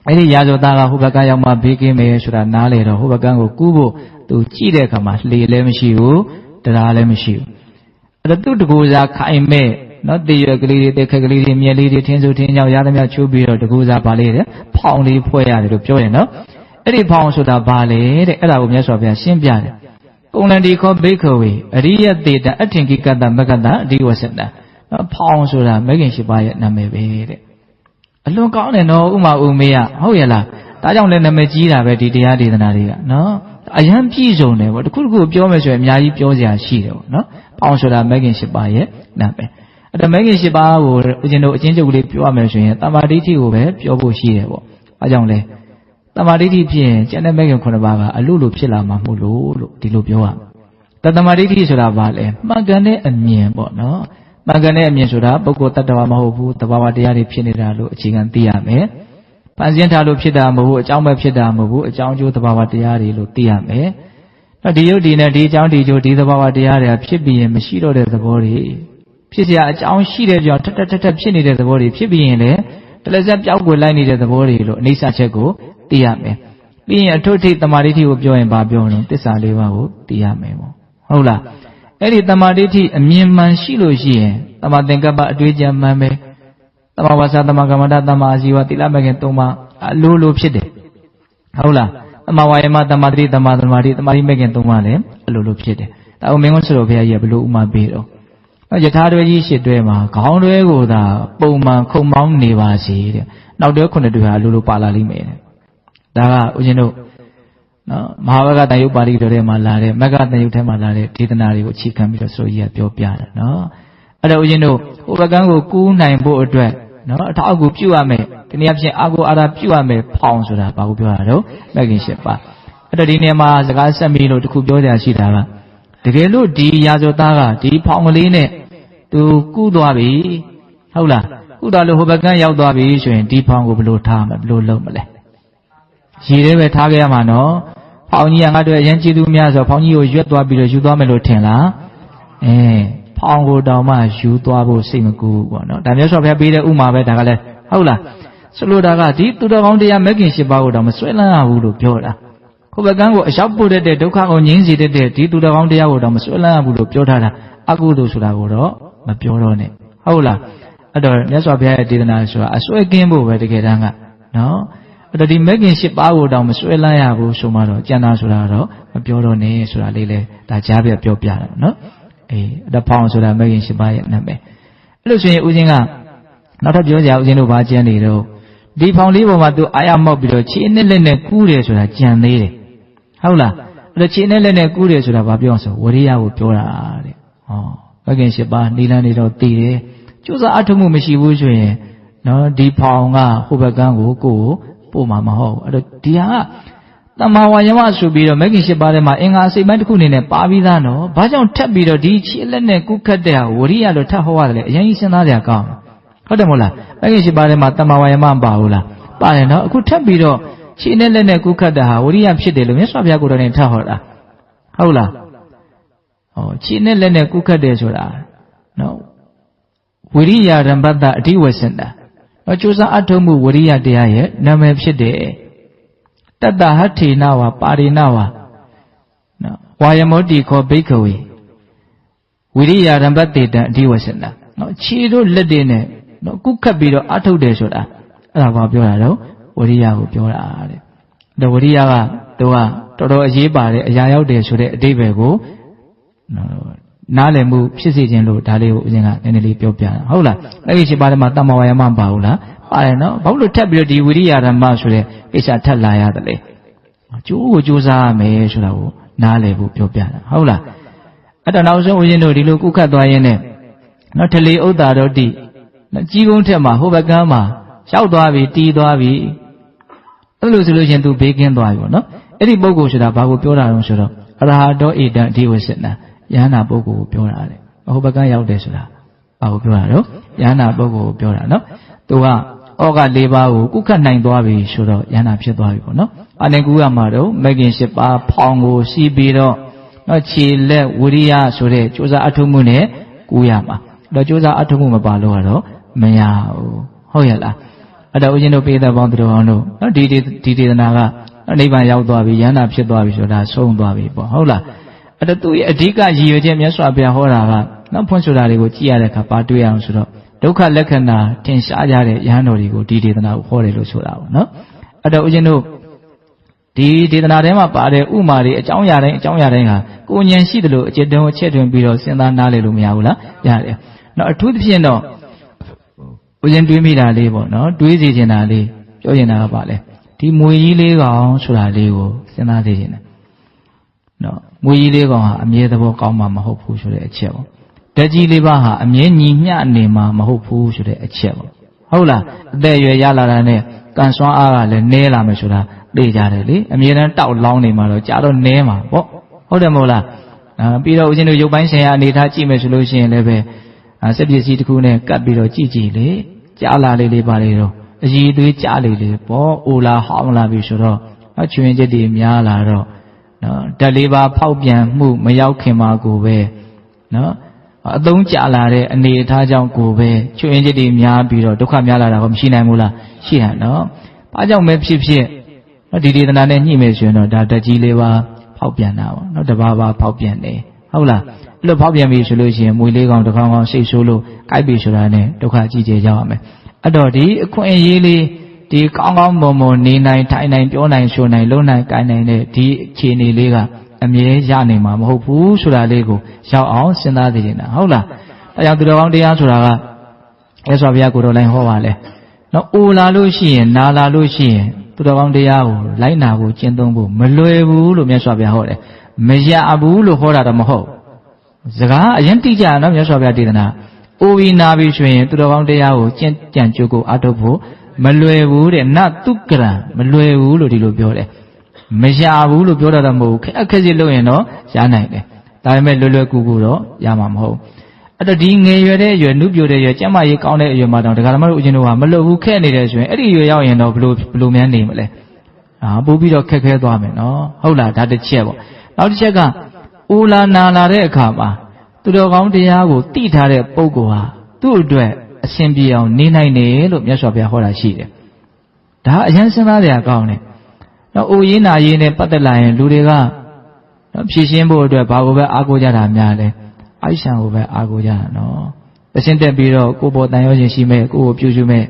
အဲ့ဒီရာဇဝသားကဟိုဘကံရောက်မှဘေးကင်းမယ်ဆိုတာနားလေတော့ဟိုဘကံကိုကူးဖို့သူကြည့်တဲ့အခါမှာလှေလည်းမရှိဘူးတရားလည်းမရှိဘူးအဲ့တော့သူ့တကူစားခိုင်မဲ့နော်တည်ရကလေးတွေတက်ခက်ကလေးတွေမြက်လေးတွေထင်းစုထင်းကြောင်ရသမျှချိုးပြီးတော့တကူစားပါလေတဲ့ဖောင်လေးဖွဲ့ရတယ်လို့ပြောရင်နော်အဲ့ဒီဖောင်ဆိုတာဘာလဲတဲ့အဲ့ဒါကိုမြတ်စွာဘုရားရှင်းပြတယ်ကုံလန္တိခောဘိက္ခဝေအရိယတေတံအထင်ကိကတမကတအဓိဝဆန္ဒနော်ဖောင်ဆိုတာမဂ္ဂင်၈ပါးရဲ့နာမည်ပဲတဲ့အလွန်ကောင်းတယ်နော်ဥမာဥမေယဟုတ်ရဲ့လားဒါကြောင့်လည်းနာမည်ကြီးတာပဲဒီတရားဒေသနာတွေကနော်အရန်ပြည့်စုံတယ်ပေါ့တခုတခုပြောမယ်ဆိုရင်အများကြီးပြောစရာရှိတယ်ပေါ့နော်ဖောင်ဆိုတာမဂ္ဂင်၈ပါးရဲ့နာမည်အဲ့ဒါမဂ္ဂင်၈ပါးကိုဦးဇင်းတို့အချင်းချုပ်ကလေးပြောရမယ်ဆိုရင်တမာဒိဋ္ဌိကိုပဲပြောဖို့ရှိတယ်ပေါ့အဲကြောင့်လဲတမာဒိဋ္ဌိဖြစ်ရင်ကျန်တဲ့မဂ္ဂင်9ပါးကအလိုလိုဖြစ်လာမှာမဟုတ်လို့ဒီလိုပြောရမယ်တမာဒိဋ္ဌိဆိုတာဘာလဲမှန်ကန်တဲ့အမြင်ပေါ့နော်မှန်ကန်တဲ့အမြင်ဆိုတာပုဂ္ဂိုလ်တ attva မဟုတ်ဘူးသဘာဝတရားတွေဖြစ်နေတာလို့အခြေခံသိရမယ်ဖန်ဆင်းထားလို့ဖြစ်တာမဟုတ်ဘူးအကြောင်းပဲဖြစ်တာမဟုတ်ဘူးအကြောင်းကျိုးသဘာဝတရားတွေလို့သိရမယ်နော်ဒီယုတ်ဒီနဲ့ဒီအကြောင်းဒီကျိုးဒီသဘာဝတရားတွေဖြစ်ပြီးရင်မရှိတော့တဲ့သဘောတွေဖြစ်เสียအကြောင်းရှိတဲ့ကြောင့်ထက်ဖြစ်နေတဲ့သဘောတွေဖြစ်ပြီးရင်လည်းတလက်ဆက်ပြောက်ွယ်လိုက်နေတဲ့သဘောတွေလို့အနိစ္စချက်ကိုသိရမယ်ပြီးရင်အထွတ်ထိပ်တမာဒိဋ္ဌိကိုပြောရင်ဘာပြောလို့သစ္စာလေးပါးကိုသိရမယ်ပေါ့ဟုတ်လားအဲ့ဒီတမာဒိဋ္ဌိအမြင်မှန်ရှိလို့ရှိရင်တမာသင်္ကပ္ပအတွေ့အကြံမှန်ပဲတမာဝါစာတမာကမ္မတာတမာအာဇီဝသီလမဂ္ဂင်၃ပါးအလိုလိုဖြစ်တယ်ဟုတ်လားတမာဝါယမတမာတိတမာသမာဓိတမာတိမဂ္ဂင်၃ပါးလည်းအလိုလိုဖြစ်တယ်ဒါအောင်မင်းကုန်းဆရာဘုရားကြီးကဘယ်လိုဥမာပေးတော့ယထာတွဲကြီး၈တွဲမှာခေါင်းတွဲကိုသာပုံမှန်ခုံမောင်းနေပါစေတဲ့နောက်တွဲ9တွဲဟာအလိုလိုပါလာလိမ့်မယ်ဒါကဦးဇင်းတို့နော်မဟာဝကတန်ယုတ်ပါဠိတော်ထဲမှာလာတဲ့မဂ္ဂတန်ယုတ်ထဲမှာလာတဲ့ဒေသနာတွေကိုအခြေခံပြီးတော့ဆိုကြီးကပြောပြတာနော်အဲ့တော့ဦးဇင်းတို့ဟိုဘကံကိုကူးနိုင်ဖို့အတွက်နော်အထောက်အကူပြုရမယ်ဒီနေ့အဖြစ်အာကိုအာရပြုရမယ်ဖောင်ဆိုတာဘာကိုပြောတာတော့မဂ္ဂင်၈ပါးအဲ့တော့ဒီနေ့မှာစကားဆက်ပြီးလို့တခုပြောကြရှိတာကတကယ်လို့ဒီရာဇဝသားကဒီဖောင်ကလေးနဲ့သူကူးသွားပြီဟုတ်လား ခုတော်လို့ဟိုဘက်ကန်းရောက်သွားပြီဆိုရင်ဒီဖောင်ကိုဘယ်လိုထားမလဲဘယ်လိုလုပ်မလဲရည်ရဲပဲထားခဲ့ရမှာနော်ဖောင်ကြီးကငါတို့အရင်ကျေးဇူးများဆိုဖောင်ကြီးကိုရွက်သွားပြီးတော့ယူသွားမယ်လို့ထင်လားဖောင်ကိုတောင်မှယူသွားဖို့စိတ်မကူဘူးပေါ့နော်ဒါမျိုးဆိုဖျက်ပေးတဲ့ဥမာပဲဒါကလည်းဟုတ်လားဆိုလိုတာကဒီသူတော်ကောင်းတရားမဂ်ခင်၈ပါးကိုတောင်မဆွဲလန်းရဘူးလို့ပြောတာခုဘကန်းကိုအရောက်ပို့တဲ့ဒုက္ခကိုငြိမ်းစေတဲ့ဒီသူတော်ကောင်းတရားကိုတောင်မဆွဲလန်းရဘူးလို့ပြောထားတာအကုသိုလ်ဆိုတာကိုတော့မပြောတော့နဲ့ဟုတ်လားအဲ့တော့မြတ်စွာဘုရားရဲ့ဒေသနာဆိုတာအစွဲကင်းဖို့ပဲတကယ်တမ်းကနော်အဲ့တော့ဒီမဂ်ခင်၈ပါးကိုတောင်မဆွဲလန်းရဘူးဆိုမှတော့ကျန်တာဆိုတာတော့မပြောတော့နဲ့ဆိုတာလေးလေဒါကြားပြပြောပြတာနော်အဲ့ဒါဖောင်ဆိုတာမဂ်ခင်၈ပါးရဲ့နာမည်အဲ့လိုဆိုရင်ဦးဇင်းကနောက်ထပ်ပြောကြဦးဇင်းတို့ဘာကျန်နေတော့ဒီဖောင်လေးပေါ်မှာသူအာရမောက်ပြီးတော့ခြေနဲ့လက်နဲ့ကူးတယ်ဆိုတာကြံသေးတယ်ဟုတ်လားအဲ့တော့ခြေနဲ့လက်နဲ့ကူးတယ်ဆိုတာဘာပြောအောင်ဆိုဝရိယကိုပြောတာတဲ့ဟောမဂ်ခင်၈ပါးနိလန်းနေတော့တည်တယ်ကျိုးစားအထုမှုမရှိဘူးဆိုရင်နော်ဒီဖောင်ကဟိုဘက်ကန်းကိုပို့မှာမဟုတ်ဘူးအဲ့တော့ဒီဟာတမ္မာဝါယမဆိုပြီးတော့မဂ်ခင်၈ပါးထဲမှာအင်္ဂါစိတ်ပိုင်းတစ်ခုအနေနဲ့ပါပြီးသားနော်ဘာကြောင့်ထပ်ပြီးတော့ဒီခြေလက်နဲ့ကူးခတ်တဲ့ဟာဝရိယလို့ထပ်ဟောရတယ်လေအရင်ကြီးစဉ်းစားကြရကောင်းဟုတ်တယ်မို့လားမဂ်ခင်၈ပါးထဲမှာတမ္မာဝါယမမပါဘူးလားပါတယ်နော်အခုထပ်ပြီးတော့ခြေနဲ့လက်နဲ့ကူးခတ်တာဟာဝရိယဖြစ်တယ်လို့မြတ်စွာဘုရားကိုယ်တော်နဲ့ထပ်ဟောတာဟုတ်လားဟောခြေနဲ့လက်နဲ့ကူးခတ်တယ်ဆိုတာနော်ဝိရိယရမ္ပတ္တအဓိဝဆန္ဒကျိုးစားအထုံးမှုဝိရိယတရားရဲ့နာမည်ဖြစ်တယ်တတ္တဟဋ္ဌိနဝပါရိနဝနော်ဝါယမောတိခောဘိက္ခဝေဝိရိယရမ္ပတ္တေတံအဓိဝဆန္ဒနော်ခြေတို့လက်တွေနဲ့နော်ကုခတ်ပြီးတော့အထုတ်တယ်ဆိုတာအဲ့ဒါဘာပြောတာတော့ဝိရိယကိုပြောတာတဲ့ဒါဝိရိယကသူကတော်တော်အရေးပါတဲ့အရာရောက်တယ်ဆိုတဲ့အဓိပ္ပာယ်ကိုနားလည်မှုဖြစ်စေခြင်းလို့ဒါလေးကိုဦးဇင်းကနည်းနည်းလေးပြောပြတာဟုတ်လားအဲ့ဒီ7ပါးထဲမှာတမ္မာဝါယမပါဘူးလားပါတယ်နော်ဘာလို့ထပ်ပြီးတော့ဒီဝိရိယဓမ္မဆိုတဲ့ကိစ္စထပ်လာရတယ်လေကျိုးကိုကြိုးစားရမယ်ဆိုတာကိုနားလည်ဖို့ပြောပြတာဟုတ်လားအဲ့တော့နောက်ဆုံးဦးဇင်းတို့ဒီလိုကုခတ်သွားရင်းနဲ့နော်ထလေဥဒ္ဒါတော်တိနော်ကြီးကုန်းထက်မှာဟိုဘကန်းမှာရောက်သွားပြီတီးသွားပြီအဲ့လိုဆိုလို့ရှင်သူဘေးကင်းသွားပြီပေါ့နော်အဲ့ဒီပုဂ္ဂိုလ်ဆိုတာဘာကိုပြောတာလဲဆိုတော့အရဟတောဣတံအဓိဝဆနာယဟနာပုဂ္ဂိုလ်ကိုပြောတာလေဟိုဘကန်းရောက်တယ်ဆိုတာဘာကိုပြောတာတော့ယဟနာပုဂ္ဂိုလ်ကိုပြောတာနော်သူကဩဃ၄ပါးကိုကုခတ်နိုင်သွားပြီဆိုတော့ယဟနာဖြစ်သွားပြီပေါ့နော်အနေကူရမှာတော့မဂ်ခင်၈ပါးဖောင်ကိုစီးပြီးတော့နော်ခြေလက်ဝိရိယဆိုတဲ့ကြိုးစားအထုမှုနဲ့ကူရမှာတော့ကြိုးစားအထုမှုမပါလို့ကတော့မရဘူးဟုတ်ရဲ့လားအဲ့တော့ဦးဇင်းတို့ပိဿပေါင်းသူတော်အောင်တို့နော်ဒီဒေသနာကနိဗ္ဗာန်ရောက်သွားပြီယဟနာဖြစ်သွားပြီဆိုတာဆုံးသွားပြီပေါ့ဟုတ်လားအဲ့တော့သူရဲ့အဓိကရည်ရွယ်ချက်မြတ်စွာဘုရားဟောတာကနော်ဖွင့်ဆိုတာတွေကိုကြည့်ရတဲ့အခါပါတွေ့အောင်ဆိုတော့ဒုက္ခလက္ခဏာထင်ရှားကြတဲ့ယဟန်တော်တွေကိုဒီဒေသနာကိုဟောတယ်လို့ဆိုတာပေါ့နော်အဲ့တော့ဦးဇင်းတို့ဒီဒေသနာထဲမှာပါတဲ့ဥမာတွေအကြောင်းအရာတိုင်းဟာကိုဉာဏ်ရှိတယ်လို့အကျဉ်းတုံးအချက်တွင်ပြီးတော့စဉ်းစားနားလည်လို့မရဘူးလားရတယ်နော်အထူးသဖြင့်တော့ဦးဇင်းတွေးမိတာလေးပေါ့နော်တွေးစီချင်တာလေးပြောချင်တာကပါလေဒီမွေကြီးလေးကောင်ဆိုတာလေးကိုစဉ်းစားသိချင်တယ်နော်မွေကြီးလေးကောင်ဟာအမြဲသဘောကောင်းမှာမဟုတ်ဘူးဆိုတဲ့အချက်ပေါ့ဓာတ်ကြီးလေးပါဟာအမြဲညီမျှနေမှာမဟုတ်ဘူးဆိုတဲ့အချက်ပေါ့ဟုတ်လားအသက်အရွယ်ရလာတာနဲ့ကံစွမ်းအားကလည်းနည်းလာမယ်ဆိုတာသိကြတယ်လေအမြဲတမ်းတောက်လောင်းနေမှာတော့ကြာတော့နည်းမှာပေါ့ဟုတ်တယ်မဟုတ်လားပြီးတော့ဦးဇင်းတို့ရုပ်ပိုင်းဆိုင်ရာအနေထားကြည့်မယ်ဆိုလို့ရှိရင်လည်းပဲစက်ပစ္စည်းတစ်ခုနဲ့ကပ်ပြီးတော့ကြည့်လေကြားလာလေးပါလေတော့အည်သွေးကြားလေပေါ့အိုလာဟောင်းလာပြီဆိုတော့ချွေရင်ချက်တွေများလာတော့နော်ဓာတ်လေးပါဖောက်ပြန်မှုမရောက်ခင်မှာကိုပဲနော်အသုံးကျလာတဲ့အနေအထားကြောင့်ကိုပဲချွေရင်ချက်တွေများပြီးတော့ဒုက္ခများလာတာကိုမရှိနိုင်ဘူးလားရှိဟန်နော်ဘာကြောင့်ပဲဖြစ်ဒီဒေသနာနဲ့ညှိမယ်ဆိုရင်တော့ဒါဓာတ်ကြီးလေးပါဖောက်ပြန်တာပေါ့နော်တဘာဘာဖောက်ပြန်တယ်ဟုတ်လားအဲ့လိုဖောက်ပြန်ပြီဆိုလို့ရှိရင်မွေလေးကောင်တစ်ကောင်ကောင်စိတ်ဆိုးလို့ကိုက်ပြီဆိုတာနဲ့ဒုက္ခကြီးကျယ်ရောက်ရမယ်အဲ့တော့ဒီအခွင့်အရေးလေးဒီကောင်းကောင်းမွန်မွန်နေနိုင်ထိုင်နိုင်ပြောနိုင်ဆိုနိုင်လုံးနိုင်ကိုင်နိုင်တဲ့ဒီအခြေအနေလေးကအမြဲရနိုင်မှာမဟုတ်ဘူးဆိုတာလေးကိုရောက်အောင်စဉ်းစားသိနေတာဟုတ်လားဒါကြောင့်သူတော်ကောင်းတရားဆိုတာကမြတ်စွာဘုရားကိုယ်တော်လိုက်ဟောပါလေနော်အိုလာလို့ရှိရင်နာလာလို့ရှိရင်သူတော်ကောင်းတရားကိုလိုက်နာဖို့ကျင့်သုံးဖို့မလွယ်ဘူးလို့မြတ်စွာဘုရားဟောတယ်မရဘူးလို့ဟောတာတော့မဟုတ်စကားအရင်တိကျနော်မြတ်စွာဘုရားဒေသနာအိုဝီနာပြီဆိုရင်သူတော်ကောင်းတရားကိုကျင့်ကြံကြိုးကိုအထုတ်ဖို့မလွယ်ဘူးတဲ့နတုကရံမလွယ်ဘူးလို့ဒီလိုပြောတယ်မရဘူးလို့ပြောတာတော့မဟုတ်ဘူးအခက်အခဲလုပ်ရင်တော့ရနိုင်တယ်ဒါပေမဲ့လွယ်လွယ်ကူကူတော့ရမှာမဟုတ် အဲ့တော့ဒီငယ်ရွယ်တဲ့အရွယ်နှုတ်ပြတဲ့ရွယ်ကျမ်းမာရေးကောင်းတဲ့အရွယ်မှာတောင်တရားဓမ္မတို့ဦးဇင်းတို့ကမလွတ်ဘူးခဲ့နေတယ်ဆိုရင်အဲ့ဒီရွယ်ရောက်ရင်တော့ဘလို့များနေမလဲပို့ပြီးတော့ခက်ခဲသွားမယ်နော်ဟုတ်လားဒါတစ်ချက်ပေါ့နောက်တစ်ချက်ကအိုလာနာလာတဲ့အခါမှာသူတော်ကောင်းတရားကိုသိထားတဲ့ပုဂ္ဂိုလ်ဟာသူ့အတွက်အစဉ်ပြေအောင်နေနိုင်တယ်လို့မြတ်စွာဘုရားဟောတာရှိတယ်ဒါအရင်စဉ်းစားကြရကောင်းတယ်နော်အိုရေးနာရေးနဲ့ပတ်သက်လာရင်လူတွေကဖြည့်ရှင်းဖို့အတွက်ဘာကိုပဲအားကိုးကြတာများလဲအိုက်ဆံကိုပဲအားကိုးကြတာနော်အရှင်းတက်ပြီးတော့ကိုယ်ပေါ်တန်ရောရှင်ရှိမဲ့ကိုယ်ကိုပြုစုမဲ့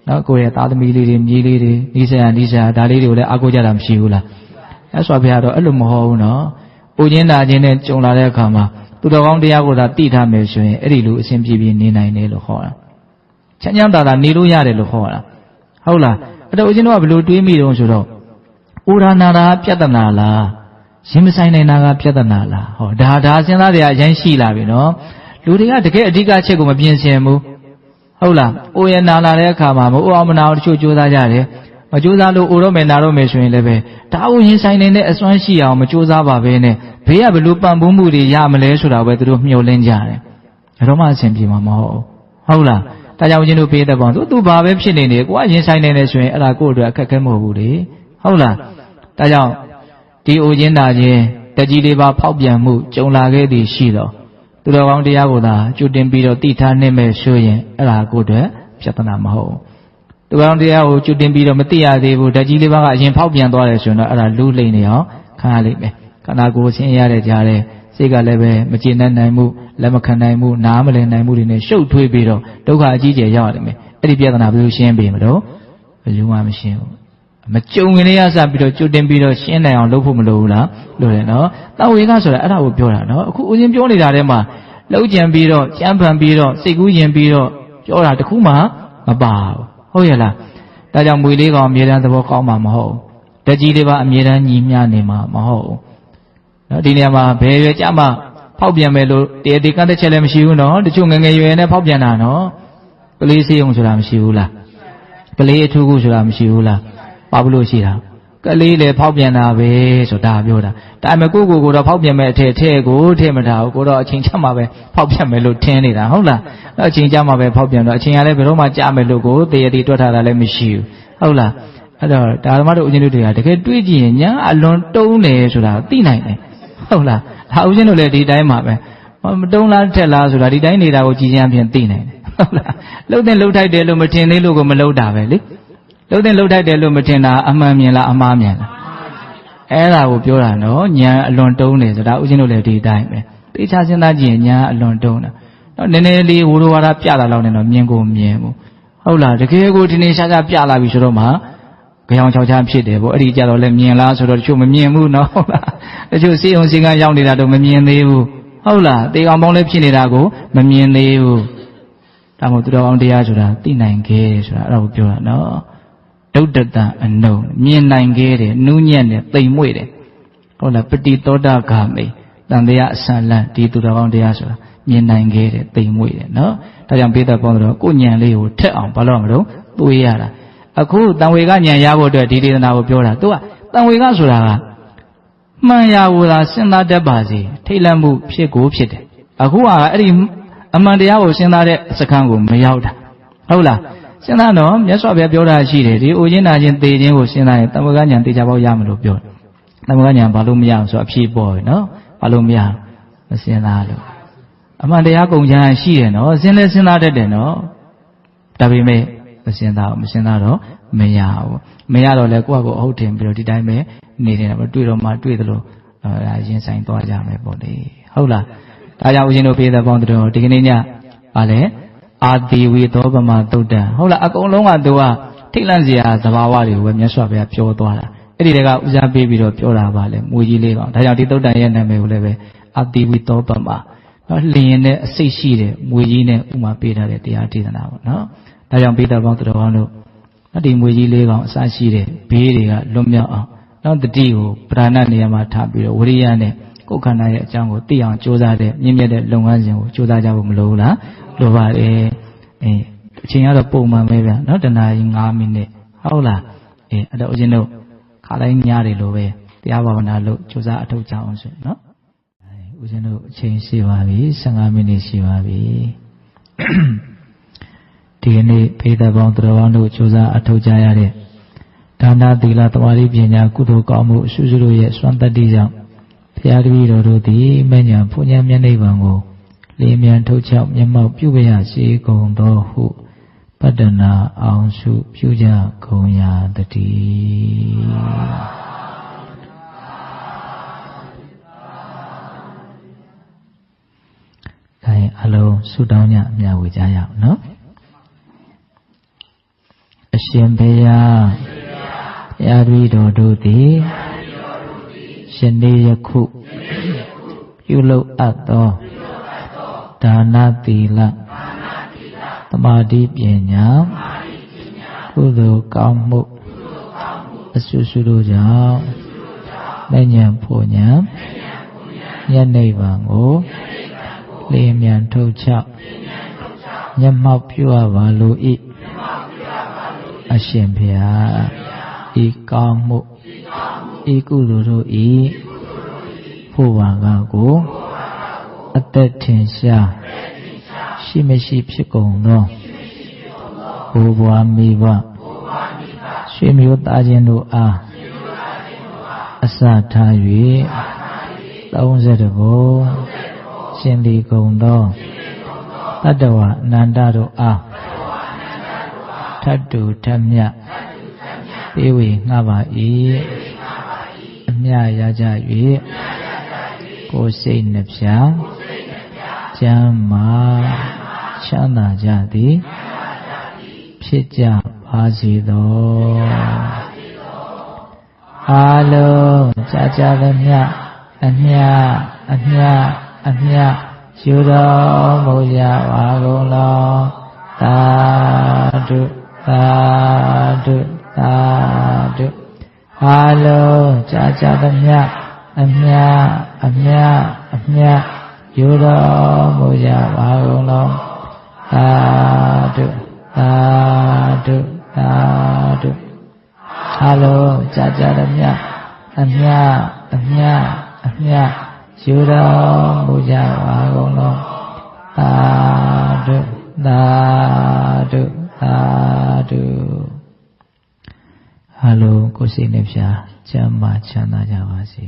နော်ကိုယ့်ရဲ့သားသမီးလေးတွေမြေးလေးတွေနီးစရာဒါလေးတွေကိုလည်းအားကိုးကြတာမရှိဘူးလားအဲ့ဆိုဘုရားတော့အဲ့လိုမဟုတ်ဘူးနော်ပူခြင်းနာခြင်းနဲ့ကြုံလာတဲ့အခါမှာသူတော်ကောင်းတရားကိုသာသိထားမယ်ဆိုရင်အဲ့ဒီလိုအစဉ်ပြေပြေနေနိုင်တယ်လို့ဟောတာချမ်းချမ်းသာသာနေလို့ရတယ်လို့ဟောတာဟုတ်လားအဲ့တော့ဦးဇင်းတို့ကဘယ်လိုတွေးမိတုံးဆိုတော့ဥဒါနာတာပြဿနာလားရင်မဆိုင်နိုင်တာကပြဿနာလားဟောဒါစဉ်းစားကြရအရင်ရှိလာပြီနော်လူတွေကတကယ်အဓိကအချက်ကိုမပြင်ဆင်ဘူးဟုတ်လားအိုရနာလာတဲ့အခါမှာမအိုအောင်မနာအောင်တချို့ကြိုးစားကြတယ်မကြိုးစားလို့အိုတော့မယ်နာတော့မယ်ဆိုရင်လည်းပဲဒါကိုရင်ဆိုင်နေတဲ့အစွမ်းရှိအောင်မကြိုးစားပါဘဲနဲ့ဘေးကဘလို့ပံ့ပိုးမှုတွေရမလဲဆိုတာပဲသူတို့မျှော်လင့်ကြတယ်ဒါတော့မှအဆင်ပြေမှာမဟုတ်ဟုတ်လားဒါကြောင့်ဦးဇင်းတို့ပေးတဲ့ပေါင်းသူဘာပဲဖြစ်နေနေကိုကရင်ဆိုင်နေနေဆိုရင်အဲ့ဒါကိုယ့်အတွက်အခက်အခဲမဟုတ်ဘူးလေဟုတ်လားဒါကြောင့်ဒီအိုခြင်းနာခြင်းတကြီးလေးပါဖောက်ပြန်မှုကြုံလာခဲ့သည်ရှိတော့သူတော်ကောင်းတရားကိုသာကြိုတင်ပြီးတော့တိထားနေမဲ့ဆိုရင်အဲ့ဒါကိုယ့်အတွက်ပြဿနာမဟုတ်သူတော်ကောင်းတရားကိုကြိုတင်ပြီးတော့မသိရသေးဘူးတကြီးလေးပါကအရင်ဖောက်ပြန်သွားတယ်ဆိုရင်တော့အဲ့ဒါလူလိမ့်နေအောင်ခံရလိမ့်မယ်ခန္ဓာကိုယ်ဆင်းရဲတဲ့ကြားတဲ့စိတ်ကလည်းပဲမကျေနပ်နိုင်မှုလက်မခံနိုင်မှုနားမလည်နိုင်မှုတွေနဲ့ရှုပ်ထွေးပြီးတော့ဒုက္ခအကြီးကျယ်ရောက်ရလိမ့်မယ်အဲ့ဒီပြဿနာဘယ်လိုရှင်းပေးမလို့ဘယ်လိုမှမရှင်းဘူးမကြုံခင်လေးရစပြီးတော့ကြိုတင်ပြီးတော့ရှင်းနိုင်အောင်လုပ်ဖို့မလိုဘူးလားလိုတယ်နော်တဝေကဆိုတာအဲ့ဒါကိုပြောတာနော်အခုဦးဇင်းပြောနေတာထဲမှာလှုပ်ကြံပြီးတော့ကြမ်းဖန်ပြီးတော့စိတ်ကူးယဉ်ပြီးတော့ပြောတာတခုမှမပါဘူးဟုတ်ရဲ့လားဒါကြောင့်မွေလေးကောင်အမြဲတမ်းသဘောကောင်းမှာမဟုတ်ဘူးတကြီးလေးပါအမြဲတမ်းညီမျှနေမှာမဟုတ်ဘူးနော်ဒီနေရာမှာဘယ်ရွယ်ကြမှာဖောက်ပြန်မယ်လို့တရားဒီကတ်တဲ့ချက်လည်းမရှိဘူးနော်တချို့ငငယ်ရွယ်နဲ့ဖောက်ပြန်တာနော်ကလေးစေးုံဆိုတာမရှိဘူးလားကလေးအထူးခုဆိုတာမရှိဘူးလားဘာလို့ရှိတာကလေးလေဖောက်ပြန်တာပဲဆိုတာပြောတာဒါပေမဲ့ကိုတော့ဖောက်ပြန်မဲ့အထက်ကိုထည့်မထားဘူးကိုတော့အချိန်ချမှာပဲဖောက်ပြန်မယ်လို့ထင်နေတာဟုတ်လားအချိန်ချမှာပဲဖောက်ပြန်တော့အချိန်ကလည်းဘယ်တော့မှကြာမယ်လို့ကိုတရားဒီတွက်ထားတာလည်းမရှိဘူးဟုတ်လားအဲ့တော့ဒါဓမ္မတို့ဦးဇင်းတို့တွေကတကယ်တွေးကြည့်ရင်ညာအလွန်တုံးတယ်ဆိုတာသိနိုင်တယ်ဟုတ်လားဒါဦးဇင်းတို့လည်းဒီတိုင်းမှာပဲမတုံးလားထက်လားဆိုတာဒီတိုင်းနေတာကိုကြည်ချင်းအပြင်သိနိုင်တယ်ဟုတ်လားလှုပ်တဲ့လှုပ်ထိုက်တယ်လို့မထင်သေးလို့ကိုမလှုပ်တာပဲလေလှုပ်တဲ့လှုပ်ထိုက်တယ်လို့မထင်တာအမှန်မြင်လားအမှားမြင်လားအဲ့ဒါကိုပြောတာနော်ညာအလွန်တုံးတယ်ဆိုတာဦးဇင်းတို့လည်းဒီတိုင်းပဲသိချစဉ်းစားကြည့်ရင်ညာအလွန်တုံးတာနော်နည်းနည်းလေးဝိရဝါဒပြတာလောက်နဲ့တော့မြင်ကိုမြင်ဘူးဟုတ်လားတကယ်ကိုဒီနေ့ရှားရှားပြလာပြီဆိုတော့မှကြောင်ချောက်ချားဖြစ်တယ်ပေါ့အဲ့ဒီကြတော့လည်းမြင်လားဆိုတော့တချို့မမြင်ဘူးနော်ဟုတ်လားတချို့စေုံစင်ကရောက်နေတာတော့မမြင်သေးဘူးဟုတ်လားတေကောင်ပေါင်းလည်းဖြစ်နေတာကိုမမြင်သေးဘူးဒါမို့သူတော်အောင်တရားဆိုတာသိနိုင်ခဲ့ဆိုတာအဲ့ဒါကိုပြောတာနော်ဒုဒ္ဒတအနုံမြင်နိုင်ခဲ့တယ်နူးညံ့တယ်တိမ်မွေ့တယ်ဟုတ်လားပတိသောတာဂါမိတန်တရားအစလန့်ဒီသူတော်ကောင်းတရားဆိုတာမြင်နိုင်ခဲ့တယ်တိမ်မွေ့တယ်နော်ဒါကြောင့်ပေးသက်ပေါင်းတော့ကိုညံလေးကိုထက်အောင်ဘာလို့မလို့သွေးရတာအခုတန်ဝေကညံရဖို့အတွက်ဒီဒေသနာကိုပြောတာသူကတန်ဝေကဆိုတာကမှန်ရာကိုသာစဉ်းစားတတ်ပါစေထိတ်လန့်မှုဖြစ်ကိုဖြစ်တယ်အခုကအဲ့ဒီအမှန်တရားကိုစဉ်းစားတဲ့စခန်းကိုမရောက်တာဟုတ်လားစဉ်းစားတော့မြတ်စွာဘုရားပြောတာရှိတယ်ဒီအိုခြင်းနာခြင်းသေခြင်းကိုစဉ်းစားရင်တမကညာသေချာပေါက်ရမလို့ပြောတယ်တမကညာဘာလို့မရအောင်ဆိုအဖြေပေါ်ပြီနော်ဘာလို့မရမစဉ်းစားလို့အမှန်တရားကုန်ချမ်းရှိတယ်နော်စဉ်းလဲစဉ်းစားတတ်တယ်နော်ဒါပေမဲ့မစဉ်းစားတော့မရဘူးမရတော့လဲကိုယ့်အဟုတ်တင်ပြီးတော့ဒီတိုင်းပဲနေနေတာပဲတွေ့တော့မှတွေ့သလိုရင်ဆိုင်သွားကြမယ်ပေါ့လေဟုတ်လားဒါကြောင့်ဦးဇင်းတို့ပေးတဲ့ပေါင်းတို့ဒီကနေ့ညပါလေအာတိဝေသောပမသုတ်တံဟုတ်လားအကုန်လုံးကသူကထိတ်လန့်စရာသဘာဝတွေကိုပဲမြတ်စွာဘုရားပြောသွားတာအဲ့ဒီတည်းကဦးစားပေးပြီးတော့ပြောတာပါလေမွေကြီးလေးကောင်ဒါကြောင့်ဒီသုတ်တံရဲ့နာမည်ကိုလည်းပဲအာတိဝေသောပမလျင်နဲ့အစိတ်ရှိတဲ့မွေကြီးနဲ့ဥမာပေးထားတဲ့တရားဒေသနာပေါ့နော်ဒါကြောင့်ပေးတဲ့ပေါင်းတို့ကောင်းတို့ဒီမွေကြီးလေးကောင်အစရှိတဲ့ဘေးတွေကလွတ်မြောက်အောင်နောက်တတိကိုပဓာနနေရာမှာထားပြီးတော့ဝိရိယနဲ့ကိုယ်ခန္ဓာရဲ့အကြောင်းကိုသိအောင်ကြိုးစားတဲ့မြင့်မြတ်တဲ့လုပ်ငန်းစဉ်ကိုကြိုးစားကြဖို့မလိုဘူးလားလိုပါတယ်အချိန်ကတော့ပုံမှန်ပဲဗျာနော်တနာရီ9မိနစ်ဟုတ်လားအဲ့တော့ဦးဇင်းတို့ခါတိုင်းညတွေလိုပဲတရားဘာဝနာလို့ကြိုးစားအထောက်ကြအောင်ဆိုနော် ဦးဇင်းတို့အချိန်ရှိပါပြီ15မိနစ်ရှိပါပြီဒီကနေ့ဖေးသက်ပေါင်းသူတော်ကောင်းတို့ကြိုးစားအထောက်ကြရတဲ့ဒါနသီလသမာဓိပညာကုသိုလ်ကောင်းမှုအစုစုတို့ရဲ့စွမ်းတတ္တိကြောင့်ဘုရားတပည့်တော်တို့သည်မဉ္ဇဉ်ဘုရားမျက်နှိပ်ပံကိုလင်းမြန်ထုတ်ချောက်မျက်မှောက်ပြုရရှိကုန်သောဟုပတ္တနာအောင်စုပြုကြကုန်ရာတည်းခိုင်အလုံးဆုတောင်းကြအမြတ်ဝေကြရအောင်နော်အရှင်ဘုရားဘုရားတပည့်တော်တို့သည်ယနေ့ယခုပြုလုပ်အပ်သောဒါနသီလသမာဓိပညာကုသိုလ်ကောင်းမှုအစုစုတို့ကြောင့်မဉ္ဇဉ်ဘုရားမျက်နှိပ်ပံကိုလင်းမြန်ထုတ်ချောက်မျက်မှောက်ပြုအပ်ပါလို၏အရှင်ဘုရားဤကောင်းမှုဤကုသိုလ်တို့ဤဖို့ဝါကကိုအသက်ထင်ရှားရှိမရှိဖြစ်ကုန်သောဘိုးဘွားမိဘရွှေမျိုးသားချင်းတို့အားအစထား၍30ဘုံရှင်လီကုန်သောတတ္တဝအနန္တတို့အားထတ်တူထက်မြတ်ပေးဝေငှပါ၏အမြရကြ၍ကိုယ်စိတ်နှဖျားကျမ်းမာချမ်းသာကြသည်ဖြစ်ကြပါစေသောအားလုံးကြာကြာသမျှအမြအမြအမြယူတော်မူကြပါကုန်လောသာဓုသာဓုသာဓုအားလုံးကြာကြာသမျှအမြအမြအမြယူတော်မူကြပါကုန်လောသာဓုသာဓုသာဓုအားလုံးကြာကြာသမျှအမြအမြအမြယူတော်မူကြပါကုန်လောသာဓုသာဓုသာဓုအားလုံးကိုယ်စိတ်နှဖျားကျမ်းမာချမ်းသာကြပါစေ